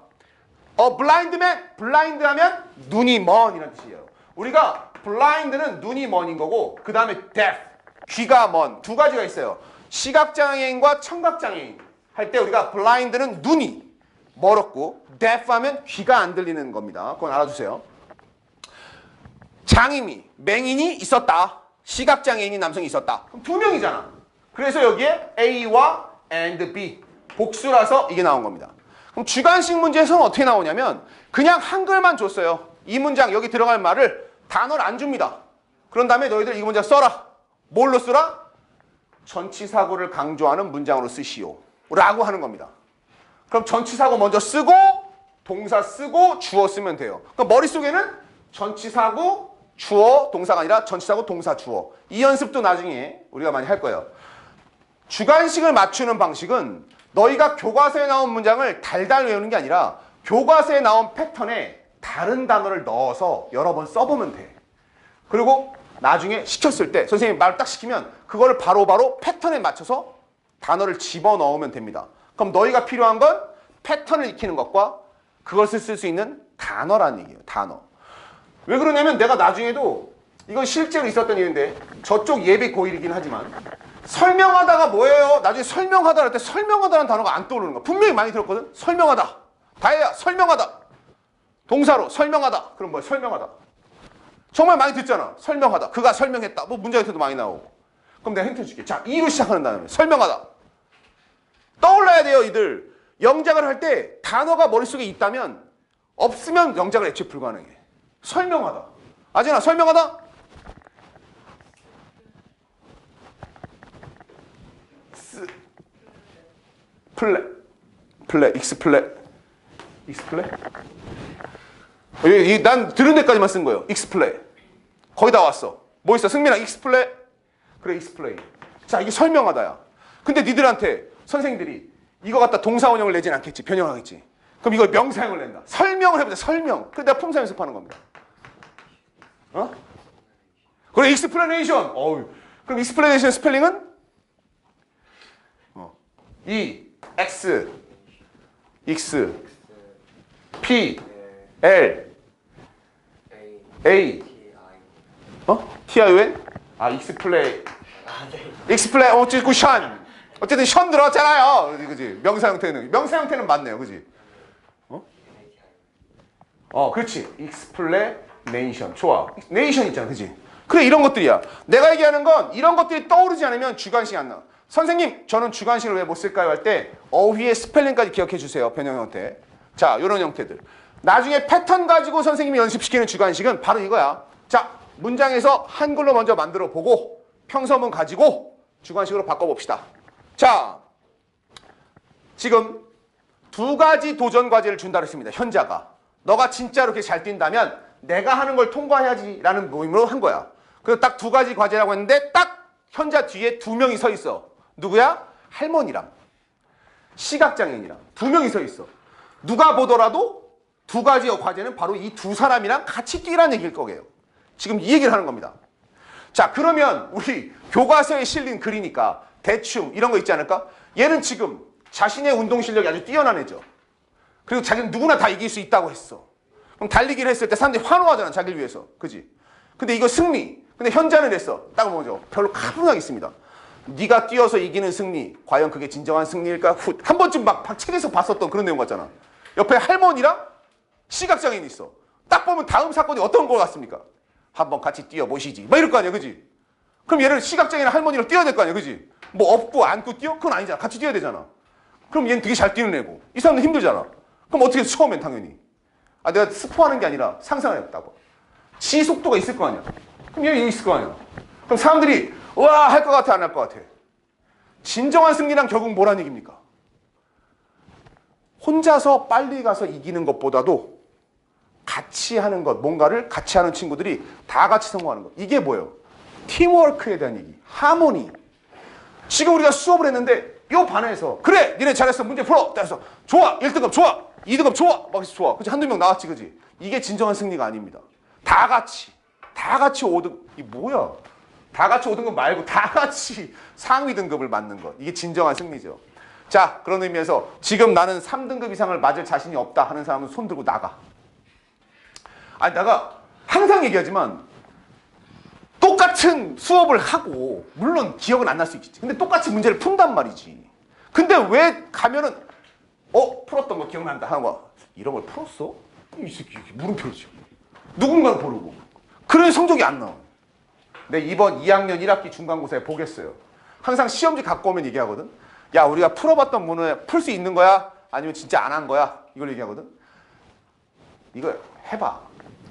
a blind man, blind 하면 눈이 먼 이라는 뜻이에요. 우리가 blind는 눈이 먼인 거고 그 다음에 deaf, 귀가 먼 두 가지가 있어요. 시각장애인과 청각장애인 할 때 우리가 blind는 눈이 멀었고 deaf 하면 귀가 안 들리는 겁니다. 그건 알아두세요. 장애인이, 맹인이 있었다. 시각장애인이 남성이 있었다. 그럼 두 명이잖아. 그래서 여기에 A와 and B 복수라서 이게 나온 겁니다. 그럼 주관식 문제에서는 어떻게 나오냐면 그냥 한글만 줬어요. 이 문장 여기 들어갈 말을 단어를 안 줍니다. 그런 다음에 너희들 이 문장 써라. 뭘로 쓰라? 전치사구를 강조하는 문장으로 쓰시오 라고 하는 겁니다. 그럼 전치사구 먼저 쓰고 동사 쓰고 주어 쓰면 돼요. 그럼 머릿속에는 전치사구 주어 동사가 아니라 전치사구 동사 주어. 이 연습도 나중에 우리가 많이 할 거예요. 주관식을 맞추는 방식은 너희가 교과서에 나온 문장을 달달 외우는 게 아니라 교과서에 나온 패턴에 다른 단어를 넣어서 여러 번 써보면 돼. 그리고 나중에 시켰을 때 선생님이 말을 딱 시키면 그거를 바로바로 패턴에 맞춰서 단어를 집어넣으면 됩니다. 그럼 너희가 필요한 건 패턴을 익히는 것과 그것을 쓸 수 있는 단어라는 얘기예요. 단어. 왜 그러냐면 내가 나중에도 이건 실제로 있었던 일인데 저쪽 예비 고1이긴 하지만 설명하다가 뭐예요? 나중에 설명하다 할 때 설명하다라는 단어가 안 떠오르는 거야. 분명히 많이 들었거든? 설명하다. 다혜야, 설명하다. 동사로 설명하다. 그럼 뭐야? 설명하다. 정말 많이 듣잖아. 설명하다. 그가 설명했다. 뭐 문제 같은 도 많이 나오고. 그럼 내가 힌트 줄게. 자, 이로 시작하는 단어. 설명하다. 떠올라야 돼요, 이들. 영작을 할 때 단어가 머릿속에 있다면 없으면 영작을 애초에 불가능해. 설명하다. 아진아, 설명하다? 익스플레. 난 들은 데까지만 쓴 거예요. 익스플레. 거의 다 왔어. 뭐 있어? 승민아, 익스플레. 그래, 익스플레인. 자, 이게 설명하다야. 근데 니들한테 선생님들이 이거 갖다 동사원형을 내진 않겠지. 변형하겠지. 그럼 이걸 명사형을 낸다. 설명을 해보자. 설명. 그래, 내가 품사 연습하는 겁니다. 어? 그래, 익스플레네이션. 어우. 그럼 익스플레네이션 스펠링은? E, X, P, L, A, T-I-O-N? 익스플레이, 어쨌든 어쨌든 션 들어왔잖아요. 그지? 명사 형태는 맞네요. 그지? 그렇지. 익스플레네이션. 좋아. 네이션 있잖아. 그지? 그래, 이런 것들이야. 내가 얘기하는 건 이런 것들이 떠오르지 않으면 주관식이 안 나와. 선생님, 저는 주관식을 왜 못 쓸까요? 할 때 어휘의 스펠링까지 기억해 주세요. 변형 형태. 자, 이런 형태들. 나중에 패턴 가지고 선생님이 연습시키는 주관식은 바로 이거야. 자, 문장에서 한글로 먼저 만들어 보고 평서문 가지고 주관식으로 바꿔봅시다. 자, 지금 두 가지 도전 과제를 준다 그랬습니다. 현자가. 너가 진짜로 이렇게 잘 뛴다면 내가 하는 걸 통과해야지라는 모임으로 한 거야. 그래서 딱 두 가지 과제라고 했는데 딱 현자 뒤에 두 명이 서 있어. 누구야? 할머니랑 시각장애인이랑 두 명이 서 있어. 누가 보더라도 두 가지 과제는 바로 이 두 사람이랑 같이 뛰라는 얘기일 거예요. 지금 이 얘기를 하는 겁니다. 자, 그러면 우리 교과서에 실린 글이니까 대충 이런 거 있지 않을까? 얘는 지금 자신의 운동 실력이 아주 뛰어난 애죠. 그리고 자기는 누구나 다 이길 수 있다고 했어. 그럼 달리기를 했을 때 사람들이 환호하잖아. 자기를 위해서. 그지? 근데 이거 승리. 근데 현자는 했어. 딱 뭐죠? 별로 가분하게 있습니다. 네가 뛰어서 이기는 승리. 과연 그게 진정한 승리일까? 한 번쯤 막 책에서 봤었던 그런 내용 같잖아. 옆에 할머니랑 시각장애인이 있어. 딱 보면 다음 사건이 어떤 거 같습니까? 한번 같이 뛰어보시지. 막 이럴 거 아니야. 그지? 그럼 얘를 시각장애인 할머니랑 뛰어야 될 거 아니야. 그지? 뭐 업고 안고 뛰어? 그건 아니잖아. 같이 뛰어야 되잖아. 그럼 얘는 되게 잘 뛰는 애고 이 사람은 힘들잖아. 그럼 어떻게 해서 처음엔 당연히 내가 스포하는 게 아니라 상상을 해봤다고. 지 속도가 있을 거 아니야. 그럼 얘는 있을 거 아니야. 그럼 사람들이 와 할 것 같아 안 할 것 같아? 진정한 승리란 결국 뭐란 얘기입니까? 혼자서 빨리 가서 이기는 것보다도 같이 하는 것, 뭔가를 같이 하는 친구들이 다 같이 성공하는 것. 이게 뭐예요? 팀워크에 대한 얘기. 하모니. 지금 우리가 수업을 했는데 요 반에서 그래 니네 잘했어 문제 풀어 그래서 좋아 1등급 좋아 2등급 좋아 막 해서 좋아 그치 한두 명 나왔지 그지 이게 진정한 승리가 아닙니다. 다 같이 5등 이 뭐야 다 같이 5등급 말고 다 같이 상위 등급을 맞는 것 이게 진정한 승리죠. 자 그런 의미에서 지금 나는 3등급 이상을 맞을 자신이 없다 하는 사람은 손 들고 나가. 아니 내가 항상 얘기하지만 똑같은 수업을 하고 물론 기억은 안 날 수 있겠지. 근데 똑같이 문제를 푼단 말이지. 근데 왜 가면은 풀었던 거 기억난다 하는 거야. 이런 걸 풀었어? 이 새끼 물음표지. 누군가는 모르고. 그래 성적이 안 나와. 내 이번 2학년 1학기 중간고사에 보겠어요. 항상 시험지 갖고 오면 얘기하거든. 야 우리가 풀어봤던 문을 풀 수 있는 거야? 아니면 진짜 안 한 거야? 이걸 얘기하거든. 이거 해봐.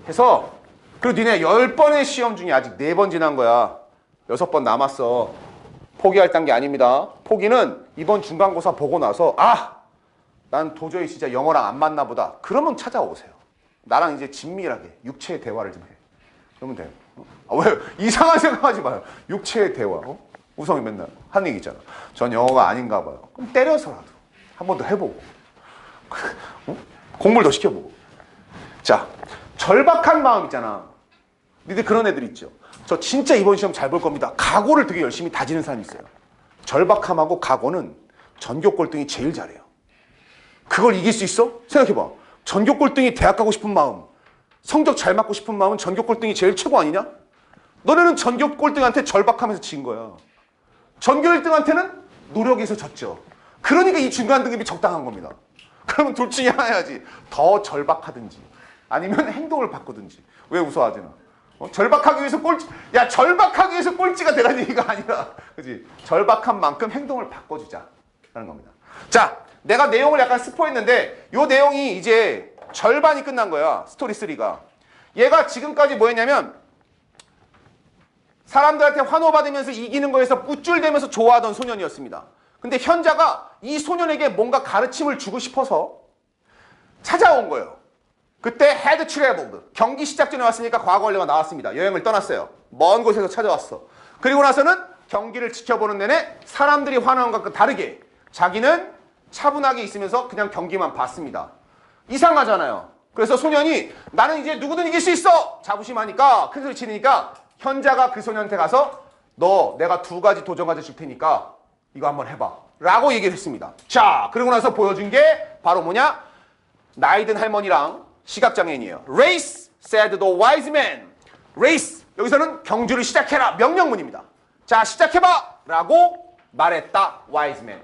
해서 그리고 니네 10번의 시험 중에 아직 4번 지난 거야. 6번 남았어. 포기할 단계 아닙니다. 포기는 이번 중간고사 보고 나서 난 도저히 진짜 영어랑 안 맞나 보다. 그러면 찾아오세요. 나랑 이제 진밀하게 육체의 대화를 좀 해. 그러면 돼요. 왜 이상한 생각하지 마요. 육체의 대화. 우성이 맨날 하는 얘기 있잖아. 전 영어가 아닌가 봐요. 그럼 때려서라도 한 번 더 해보고 공부를 더 시켜보고. 자 절박한 마음 있잖아. 니들 그런 애들 있죠. 저 진짜 이번 시험 잘 볼 겁니다. 각오를 되게 열심히 다지는 사람이 있어요. 절박함하고 각오는 전교 꼴등이 제일 잘해요. 그걸 이길 수 있어? 생각해봐. 전교 꼴등이 대학 가고 싶은 마음, 성적 잘 맞고 싶은 마음은 전교 꼴등이 제일 최고 아니냐? 너네는 전교 꼴등한테 절박하면서 진 거야. 전교 1등한테는 노력에서 졌죠. 그러니까 이 중간 등급이 적당한 겁니다. 그러면 둘 중에 하나 해야지. 더 절박하든지 아니면 행동을 바꾸든지. 왜 웃어하지 나? 절박하기 위해서 꼴찌, 야, 절박하기 위해서 꼴찌가 되라는 얘기가 아니라, 그지? 절박한 만큼 행동을 바꿔주자라는 겁니다. 자, 내가 내용을 약간 스포했는데, 요 내용이 이제 절반이 끝난 거야, 스토리 3가. 얘가 지금까지 뭐 했냐면, 사람들한테 환호받으면서 이기는 거에서 우쭐대면서 좋아하던 소년이었습니다. 근데 현자가 이 소년에게 뭔가 가르침을 주고 싶어서 찾아온 거예요. 그때 had traveled. 경기 시작 전에 왔으니까 과거 완료가 나왔습니다. 여행을 떠났어요. 먼 곳에서 찾아왔어. 그리고 나서는 경기를 지켜보는 내내 사람들이 환호한 것과 다르게 자기는 차분하게 있으면서 그냥 경기만 봤습니다. 이상하잖아요. 그래서 소년이 나는 이제 누구든 이길 수 있어! 자부심하니까 큰 소리 치니까 현자가 그 소년한테 가서 너 내가 2가지 도전 과제 줄 테니까 이거 한번 해봐 라고 얘기를 했습니다. 자, 그러고 나서 보여준 게 바로 뭐냐? 나이 든 할머니랑 시각장애인이에요. Race, said the wise man. Race, 여기서는 경주를 시작해라. 명령문입니다. 자, 시작해봐 라고 말했다. wise man.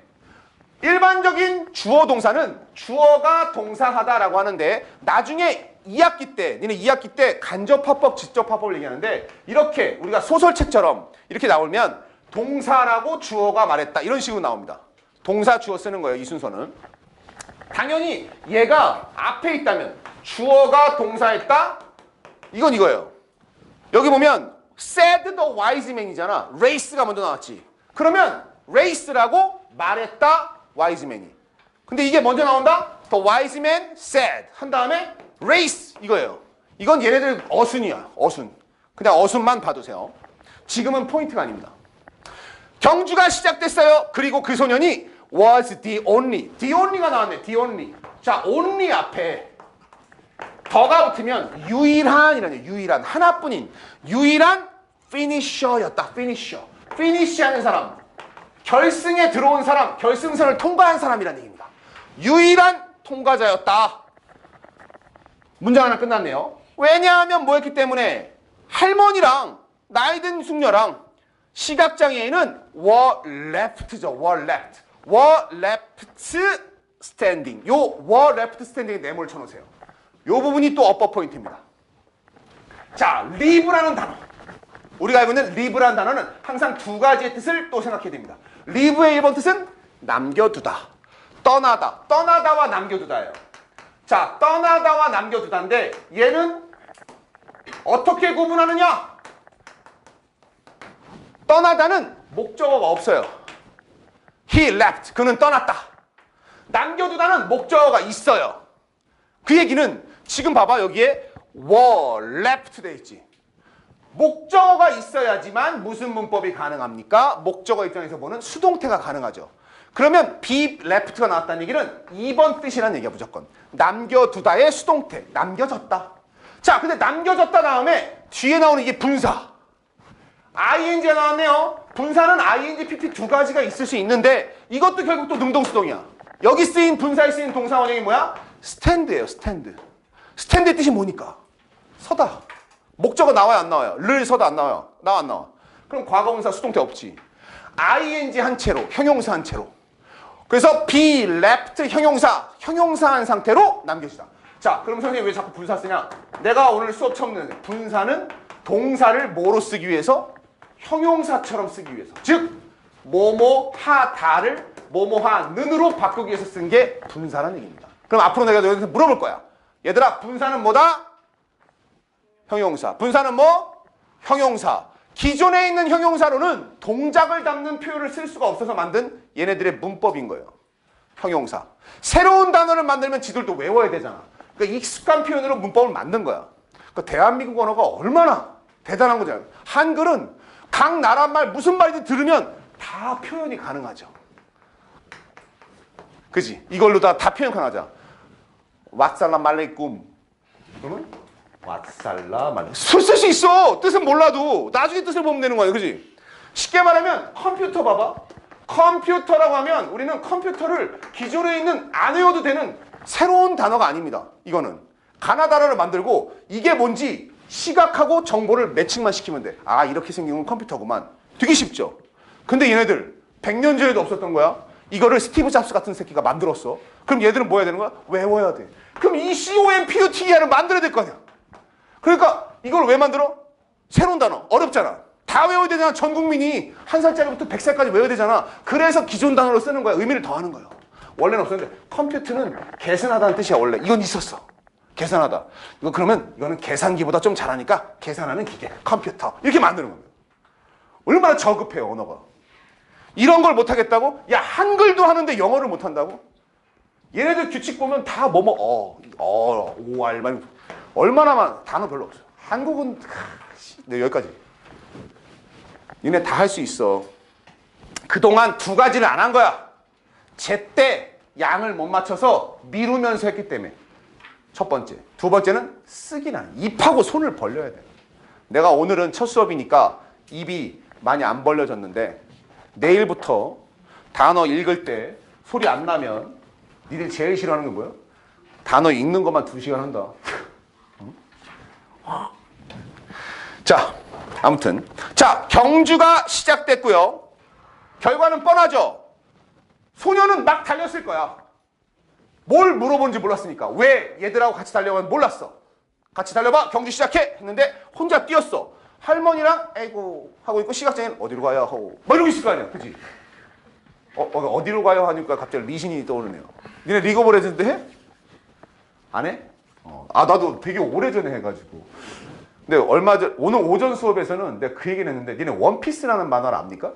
일반적인 주어 동사는 주어가 동사하다라고 하는데 나중에 2학기 때, 니네 2학기 때 간접화법, 직접화법을 얘기하는데 이렇게 우리가 소설책처럼 이렇게 나오면 동사라고 주어가 말했다. 이런 식으로 나옵니다. 동사, 주어 쓰는 거예요. 이 순서는. 당연히 얘가 앞에 있다면 주어가 동사했다? 이건 이거예요. 여기 보면 said the wise man이잖아. race가 먼저 나왔지. 그러면 race라고 말했다. wise man이. 근데 이게 먼저 나온다? The wise man said 한 다음에 race 이거예요. 이건 얘네들 어순이야. 어순. 그냥 어순만 봐두세요. 지금은 포인트가 아닙니다. 경주가 시작됐어요. 그리고 그 소년이 was the only가 나왔네. the only. 자, only 앞에 더가 붙으면 유일한이라는 유일한 하나뿐인 유일한 finisher였다. finish 하는 사람. 결승에 들어온 사람, 결승선을 통과한 사람이라는 얘기입니다. 유일한 통과자였다. 문장 하나 끝났네요. 왜냐하면 뭐였기 때문에 할머니랑 나이든 숙녀랑 시각장애인은 were left죠. were left standing. 요 were left standing에 네모를 쳐놓으세요. 요 부분이 또 업버 포인트입니다. 자, leave라는 단어. 우리가 알고 있는 leave라는 단어는 항상 2가지의 뜻을 또 생각해야 됩니다. leave의 1번 뜻은 남겨두다, 떠나다. 떠나다와 남겨두다예요. 자, 떠나다와 남겨두다인데 얘는 어떻게 구분하느냐? 떠나다는 목적어가 없어요. He left. 그는 떠났다. 남겨두다는 목적어가 있어요. 그 얘기는 지금 봐봐. 여기에 were left 돼 있지. 목적어가 있어야지만 무슨 문법이 가능합니까? 목적어 입장에서 보는 수동태가 가능하죠. 그러면 be left가 나왔다는 얘기는 2번 뜻이라는 얘기야. 무조건. 남겨두다의 수동태. 남겨졌다. 자, 근데 남겨졌다 다음에 뒤에 나오는 이게 분사. ing가 나왔네요. 분사는 ing, pp 2가지가 있을 수 있는데 이것도 결국 또 능동수동이야. 여기 쓰인 분사에 쓰인 동사 원형이 뭐야? stand예요. stand. stand의 뜻이 뭐니까? 서다. 목적어 나와요, 안 나와요? 를 서다 안 나와요? 나와, 안 나와? 그럼 과거분사 수동태 없지. ing 한 채로, 형용사 한 채로. 그래서 be left 형용사한 상태로 남겨주다. 자, 그럼 선생님 왜 자꾸 분사 쓰냐? 내가 오늘 수업 처음 듣는데 분사는 동사를 뭐로 쓰기 위해서? 형용사처럼 쓰기 위해서. 즉, 뭐뭐하다를 뭐뭐하는으로 바꾸기 위해서 쓴 게 분사라는 얘기입니다. 그럼 앞으로 내가 너희한테 물어볼 거야. 얘들아, 분사는 뭐다? 형용사. 분사는 뭐? 형용사. 기존에 있는 형용사로는 동작을 담는 표현을 쓸 수가 없어서 만든 얘네들의 문법인 거예요. 형용사. 새로운 단어를 만들면 지들도 외워야 되잖아. 그러니까 익숙한 표현으로 문법을 만든 거야. 그러니까 대한민국 언어가 얼마나 대단한 거잖아요. 한글은 각 나라 말 무슨 말이든 들으면 다 표현이 가능하죠. 그지? 이걸로 다 표현 가능하자. 왓살람 말레이쿰. 그러면 왓살라 말레이쿰. 쓸 수 있어. 뜻은 몰라도 나중에 뜻을 보면 되는 거야. 그지? 쉽게 말하면 컴퓨터 봐봐. 컴퓨터라고 하면 우리는 컴퓨터를 기존에 있는 안 외워도 되는 새로운 단어가 아닙니다. 이거는 가나다라를 만들고 이게 뭔지 시각하고 정보를 매칭만 시키면 돼. 아, 이렇게 생긴 건 컴퓨터구만. 되게 쉽죠? 근데 얘네들 100년 전에도 없었던 거야. 이거를 스티브 잡스 같은 새끼가 만들었어. 그럼 얘들은 뭐 해야 되는 거야? 외워야 돼. 그럼 이 COMPUTER을 만들어야 될 거 아니야. 그러니까 이걸 왜 만들어? 새로운 단어 어렵잖아. 다 외워야 되잖아. 전 국민이 1살짜리부터 100살까지 외워야 되잖아. 그래서 기존 단어로 쓰는 거야. 의미를 더하는 거예요. 원래는 없었는데 컴퓨터는 계산하다는 뜻이야. 원래 이건 있었어. 계산하다. 이거 그러면 이거는 계산기보다 좀 잘하니까 계산하는 기계, 컴퓨터 이렇게 만드는 겁니다. 얼마나 저급해요 언어가. 이런 걸 못하겠다고? 야 한글도 하는데 영어를 못한다고? 얘네들 규칙 보면 다 OR 얼마나 단어 별로 없어요. 한국은 네, 여기까지. 니네 다 할 수 있어. 그동안 두 가지를 안 한 거야. 제때 양을 못 맞춰서 미루면서 했기 때문에. 첫 번째. 두 번째는 쓰기나 입하고 손을 벌려야 돼. 내가 오늘은 첫 수업이니까 입이 많이 안 벌려졌는데 내일부터 단어 읽을 때 소리 안 나면 니들 제일 싫어하는 게 뭐야? 단어 읽는 것만 2시간 한다. 자, 아무튼 자, 경주가 시작됐고요. 결과는 뻔하죠. 소녀는 막 달렸을 거야. 뭘 물어보는지 몰랐으니까. 왜 얘들하고 같이 달려가면 몰랐어. 같이 달려봐. 경주 시작해. 했는데 혼자 뛰었어. 할머니랑 에이고 하고 있고 시각장애는 어디로 가요 하고 막 이러고 있을 거 아니야. 그치? 어디로 가요 하니까 갑자기 리신이 떠오르네요. 니네 리그 오브 레전드 해? 안 해? 나도 되게 오래전에 해가지고. 근데 얼마 전 오늘 오전 수업에서는 내가 그 얘기를 했는데 니네 원피스라는 만화를 압니까?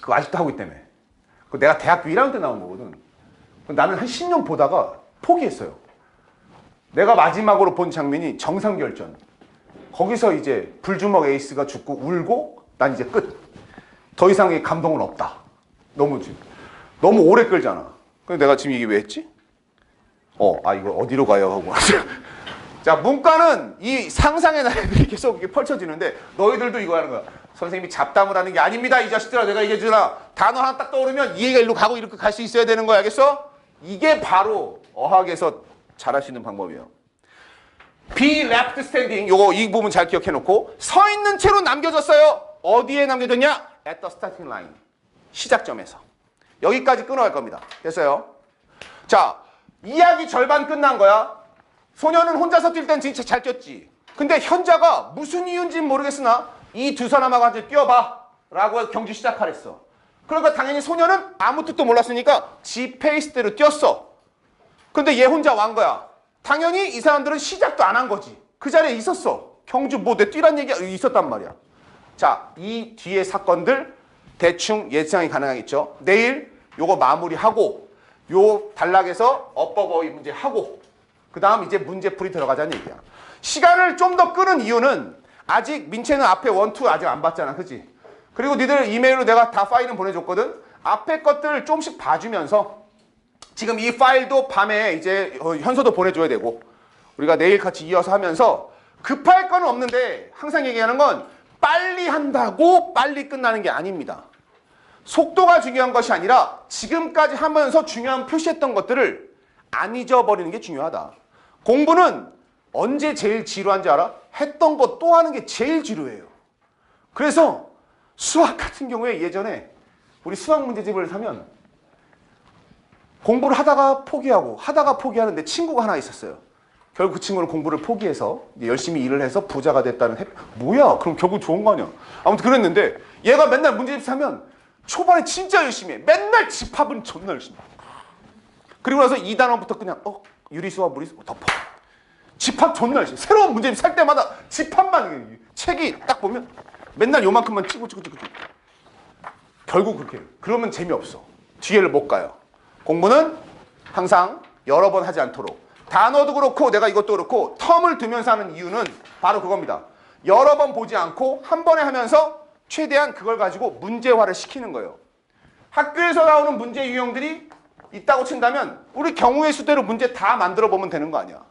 그거 아직도 하고 있다며. 그거 내가 대학교 1학년 때 나온 거거든. 나는 한 10년 보다가 포기했어요. 내가 마지막으로 본 장면이 정상결전. 거기서 이제 불주먹 에이스가 죽고 울고 난 이제 끝. 더 이상의 감동은 없다. 너무 오래 끌잖아. 근데 내가 지금 이게 왜 했지? 이거 어디로 가요 하고. 자, 문과는 이 상상의 나래들이 계속 이렇게 펼쳐지는데 너희들도 이거 하는 거야. 선생님이 잡담을 하는 게 아닙니다. 이 자식들아, 내가 얘기해주잖아. 단어 하나 딱 떠오르면 이해가 일로 가고 이렇게 갈 수 있어야 되는 거야. 알겠어? 이게 바로 어학에서 잘할 수 있는 방법이에요. be left standing. 요거 이 부분 잘 기억해 놓고 서 있는 채로 남겨졌어요. 어디에 남겨졌냐? at the starting line. 시작점에서. 여기까지 끊어갈 겁니다. 됐어요? 자, 이야기 절반 끝난 거야. 소녀는 혼자서 뛸 땐 진짜 잘 뛰었지. 근데 현자가 무슨 이유인지는 모르겠으나 이 두 사람하고 같이 뛰어봐 라고 경주 시작하랬어. 그러니까 당연히 소녀는 아무 뜻도 몰랐으니까 지 페이스대로 뛰었어. 근데 얘 혼자 완 거야. 당연히 이 사람들은 시작도 안 한 거지. 그 자리에 있었어. 경주 뭐 내 뛰란 얘기가 있었단 말이야. 자, 이 뒤에 사건들 대충 예상이 가능하겠죠. 내일 요거 마무리하고 요 단락에서 어버버이 문제 하고 그 다음 이제 문제풀이 들어가자는 얘기야. 시간을 좀 더 끄는 이유는 아직 민채는 앞에 1, 2 아직 안 봤잖아. 그치? 그리고 니들 이메일로 내가 다 파일은 보내줬거든. 앞에 것들 조금씩 봐주면서 지금 이 파일도 밤에 이제 현서도 보내줘야 되고 우리가 내일 같이 이어서 하면서 급할 건 없는데 항상 얘기하는 건 빨리 한다고 빨리 끝나는 게 아닙니다. 속도가 중요한 것이 아니라 지금까지 하면서 중요한 표시했던 것들을 안 잊어버리는 게 중요하다. 공부는 언제 제일 지루한지 알아? 했던 거 또 하는 게 제일 지루해요. 그래서 수학 같은 경우에 예전에 우리 수학 문제집을 사면 공부를 하다가 포기하고 하다가 포기하는 내 친구가 하나 있었어요. 결국 그 친구는 공부를 포기해서 열심히 일을 해서 부자가 됐다는 뭐야? 그럼 결국 좋은 거 아니야? 아무튼 그랬는데 얘가 맨날 문제집 사면 초반에 진짜 열심히 해. 맨날 집합은 존나 열심히 해. 그리고 나서 2단원부터 그냥 유리수와 무리수 덮어. 집합 존나 열심히 해. 새로운 문제집 살 때마다 집합만 책이 딱 보면 맨날 요만큼만 찍고 결국 그렇게 해요. 그러면 재미없어. 뒤에를 못 가요. 공부는 항상 여러 번 하지 않도록 단어도 그렇고 내가 이것도 그렇고 텀을 두면서 하는 이유는 바로 그겁니다. 여러 번 보지 않고 한 번에 하면서 최대한 그걸 가지고 문제화를 시키는 거예요. 학교에서 나오는 문제 유형들이 있다고 친다면 우리 경우의 수대로 문제 다 만들어 보면 되는 거 아니야.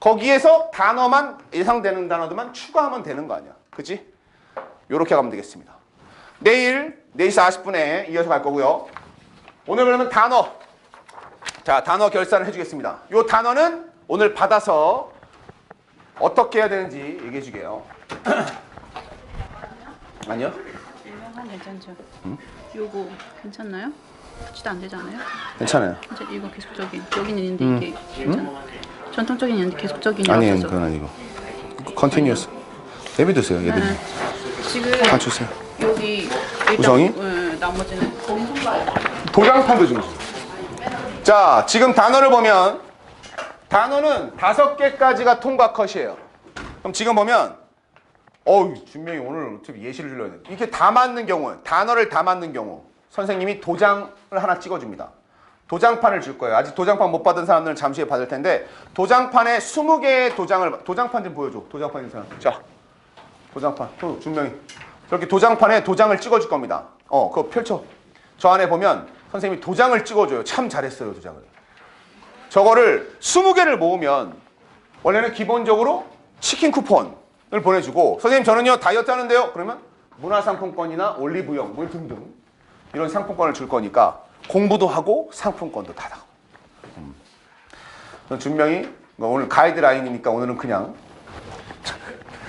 거기에서 단어만 예상되는 단어들만 추가하면 되는 거 아니야. 그치? 요렇게 가면 되겠습니다. 내일 4시 40분에 이어서 갈 거고요. 오늘 그러면 단어. 자, 단어 결산을 해주겠습니다. 요 단어는 오늘 받아서 어떻게 해야 되는지 얘기해 주게요. 아니요? 유명한 괜찮죠? 요거 괜찮나요? 터치도 안 되잖아요? 괜찮아요. 이거 계속적인 여기는 있는데 이게 괜찮아. 전통적인 있는데 계속적인 아니에요, 그건 아니고 컨티뉴어스. 내비두세요, 얘들. 지금 맞추세요. 여기 일단 우성이? 나머지는 도장판도 좀 주세요. 자, 지금 단어를 보면 단어는 5개까지가 통과 컷이에요. 그럼 지금 보면 준명이 오늘 어차피 예시를 들려야 돼. 이렇게 다 맞는 경우, 단어를 다 맞는 경우 선생님이 도장을 하나 찍어줍니다. 도장판을 줄 거예요. 아직 도장판 못 받은 사람들은 잠시 후에 받을 텐데 도장판에 20개의 도장판 좀 보여줘. 도장판 있는 사람. 자, 도장판. 준명이. 저렇게 도장판에 도장을 찍어줄 겁니다. 그거 펼쳐. 저 안에 보면 선생님이 도장을 찍어줘요. 참 잘했어요, 도장을. 저거를 20개를 모으면 원래는 기본적으로 치킨 쿠폰을 보내주고 선생님 저는요 다이어트 하는데요. 그러면 문화상품권이나 올리브영 뭐 등등 이런 상품권을 줄 거니까 공부도 하고 상품권도 다 나고. 준명이 오늘 가이드라인이니까 오늘은 그냥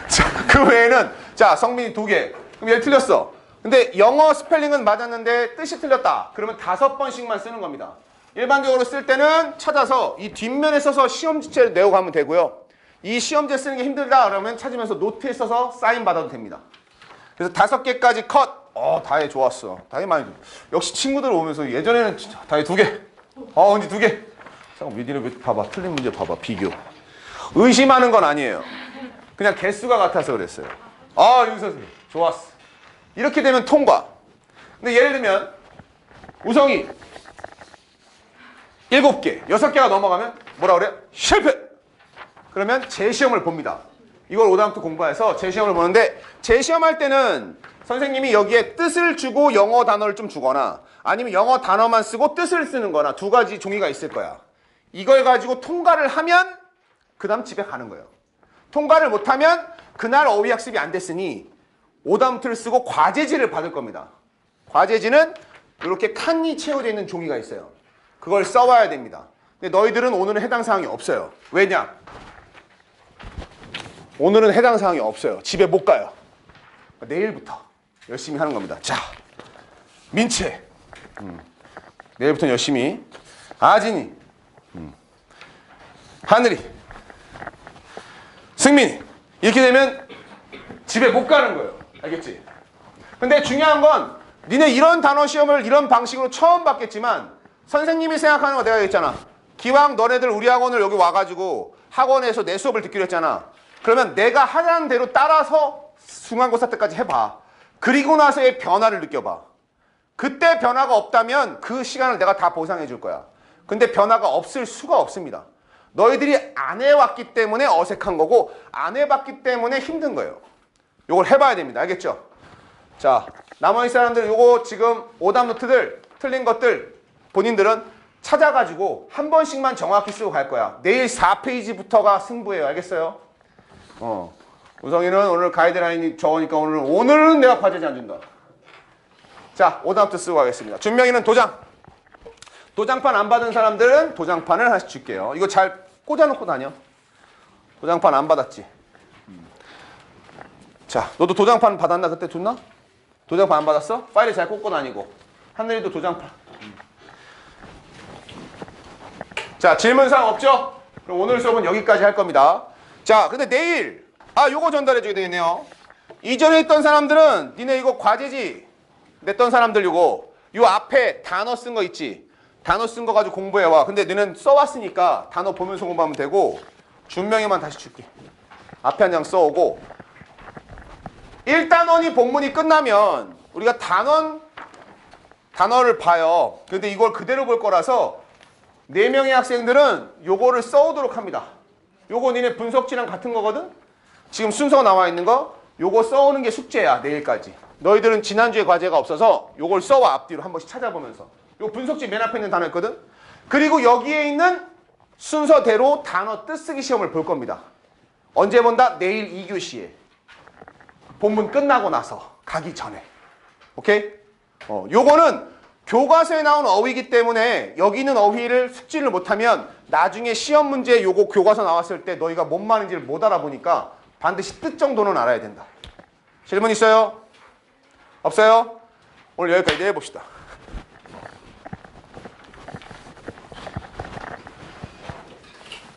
자, 그 외에는 자 성민이 2개. 그럼 얘 틀렸어. 근데 영어 스펠링은 맞았는데 뜻이 틀렸다. 그러면 5번씩만 쓰는 겁니다. 일반적으로 쓸 때는 찾아서 이 뒷면에 써서 시험지체를 내고 가면 되고요. 이 시험지 쓰는 게 힘들다 그러면 찾으면서 노트에 써서 사인 받아도 됩니다. 그래서 5개까지 컷. 다혜 좋았어. 다혜 많이 줘. 역시 친구들 오면서 예전에는 진짜 다혜 2개. 언제 2개. 잠깐 니네 봐봐. 틀린 문제 봐봐. 비교. 의심하는 건 아니에요. 그냥 개수가 같아서 그랬어요. 윤 선생님 좋았어. 이렇게 되면 통과. 근데 예를 들면 우성이 7개, 6개가 넘어가면 뭐라 그래요? 실패! 그러면 재시험을 봅니다. 이걸 오다음부터 공부해서 재시험을 보는데 재시험할 때는 선생님이 여기에 뜻을 주고 영어 단어를 좀 주거나 아니면 영어 단어만 쓰고 뜻을 쓰는 거나 2가지 종이가 있을 거야. 이걸 가지고 통과를 하면 그 다음 집에 가는 거예요. 통과를 못하면 그날 어휘 학습이 안 됐으니 오답노트를 쓰고 과제지를 받을 겁니다. 과제지는 이렇게 칸이 채워져 있는 종이가 있어요. 그걸 써와야 됩니다. 근데 너희들은 오늘은 해당 사항이 없어요. 왜냐? 오늘은 해당 사항이 없어요. 집에 못 가요. 내일부터 열심히 하는 겁니다. 자, 민채. 내일부터는 열심히. 아진이. 하늘이. 승민이. 이렇게 되면 집에 못 가는 거예요. 알겠지? 근데 중요한 건 니네 이런 단어 시험을 이런 방식으로 처음 받겠지만 선생님이 생각하는 거 내가 얘기했잖아. 기왕 너네들 우리 학원을 여기 와가지고 학원에서 내 수업을 듣기로 했잖아. 그러면 내가 하라는 대로 따라서 중간고사 때까지 해봐. 그리고 나서의 변화를 느껴봐. 그때 변화가 없다면 그 시간을 내가 다 보상해 줄 거야. 근데 변화가 없을 수가 없습니다. 너희들이 안 해왔기 때문에 어색한 거고 안 해봤기 때문에 힘든 거예요. 요걸 해봐야 됩니다. 알겠죠? 자, 나머지 사람들 요거 지금 오답 노트들 틀린 것들 본인들은 찾아가지고 한 번씩만 정확히 쓰고 갈 거야. 내일 4페이지부터가 승부예요. 알겠어요? 우성이는 오늘 가이드라인이 적으니까 오늘은 내가 과제지 안 준다. 자, 오답 노트 쓰고 가겠습니다. 준명이는 도장. 도장판 안 받은 사람들은 도장판을 하나씩 줄게요. 이거 잘 꽂아놓고 다녀. 도장판 안 받았지? 자, 너도 도장판 받았나? 그때 줬나? 도장판 안 받았어? 파일에 잘 꽂고 다니고. 하늘이도 도장판. 자, 질문사항 없죠? 그럼 오늘 수업은 여기까지 할 겁니다. 자, 근데 내일 요거 전달해 줘야 되겠네요. 이전에 있던 사람들은 니네 이거 과제지? 냈던 사람들 요 앞에 단어 쓴 거 있지? 단어 쓴 거 가지고 공부해와. 근데 너는 써왔으니까 단어 보면서 공부하면 되고 준명이만 다시 줄게. 앞에 한 장 써오고 1단원이 본문이 끝나면 우리가 단어를 봐요. 근데 이걸 그대로 볼 거라서 4명의 학생들은 요거를 써오도록 합니다. 요거 니네 분석지랑 같은 거거든? 지금 순서 나와 있는 거 요거 써오는 게 숙제야. 내일까지. 너희들은 지난주에 과제가 없어서 요걸 써와. 앞뒤로 한 번씩 찾아보면서. 요 분석지 맨 앞에 있는 단어 있거든? 그리고 여기에 있는 순서대로 단어 뜻쓰기 시험을 볼 겁니다. 언제 본다? 내일 2교시에. 본문 끝나고 나서. 가기 전에. 오케이? 요거는 교과서에 나온 어휘이기 때문에 여기 있는 어휘를 숙지를 못하면 나중에 시험 문제 요거 교과서 나왔을 때 너희가 뭔 말인지를 못 알아보니까 반드시 뜻 정도는 알아야 된다. 질문 있어요? 없어요? 오늘 여기까지 해봅시다.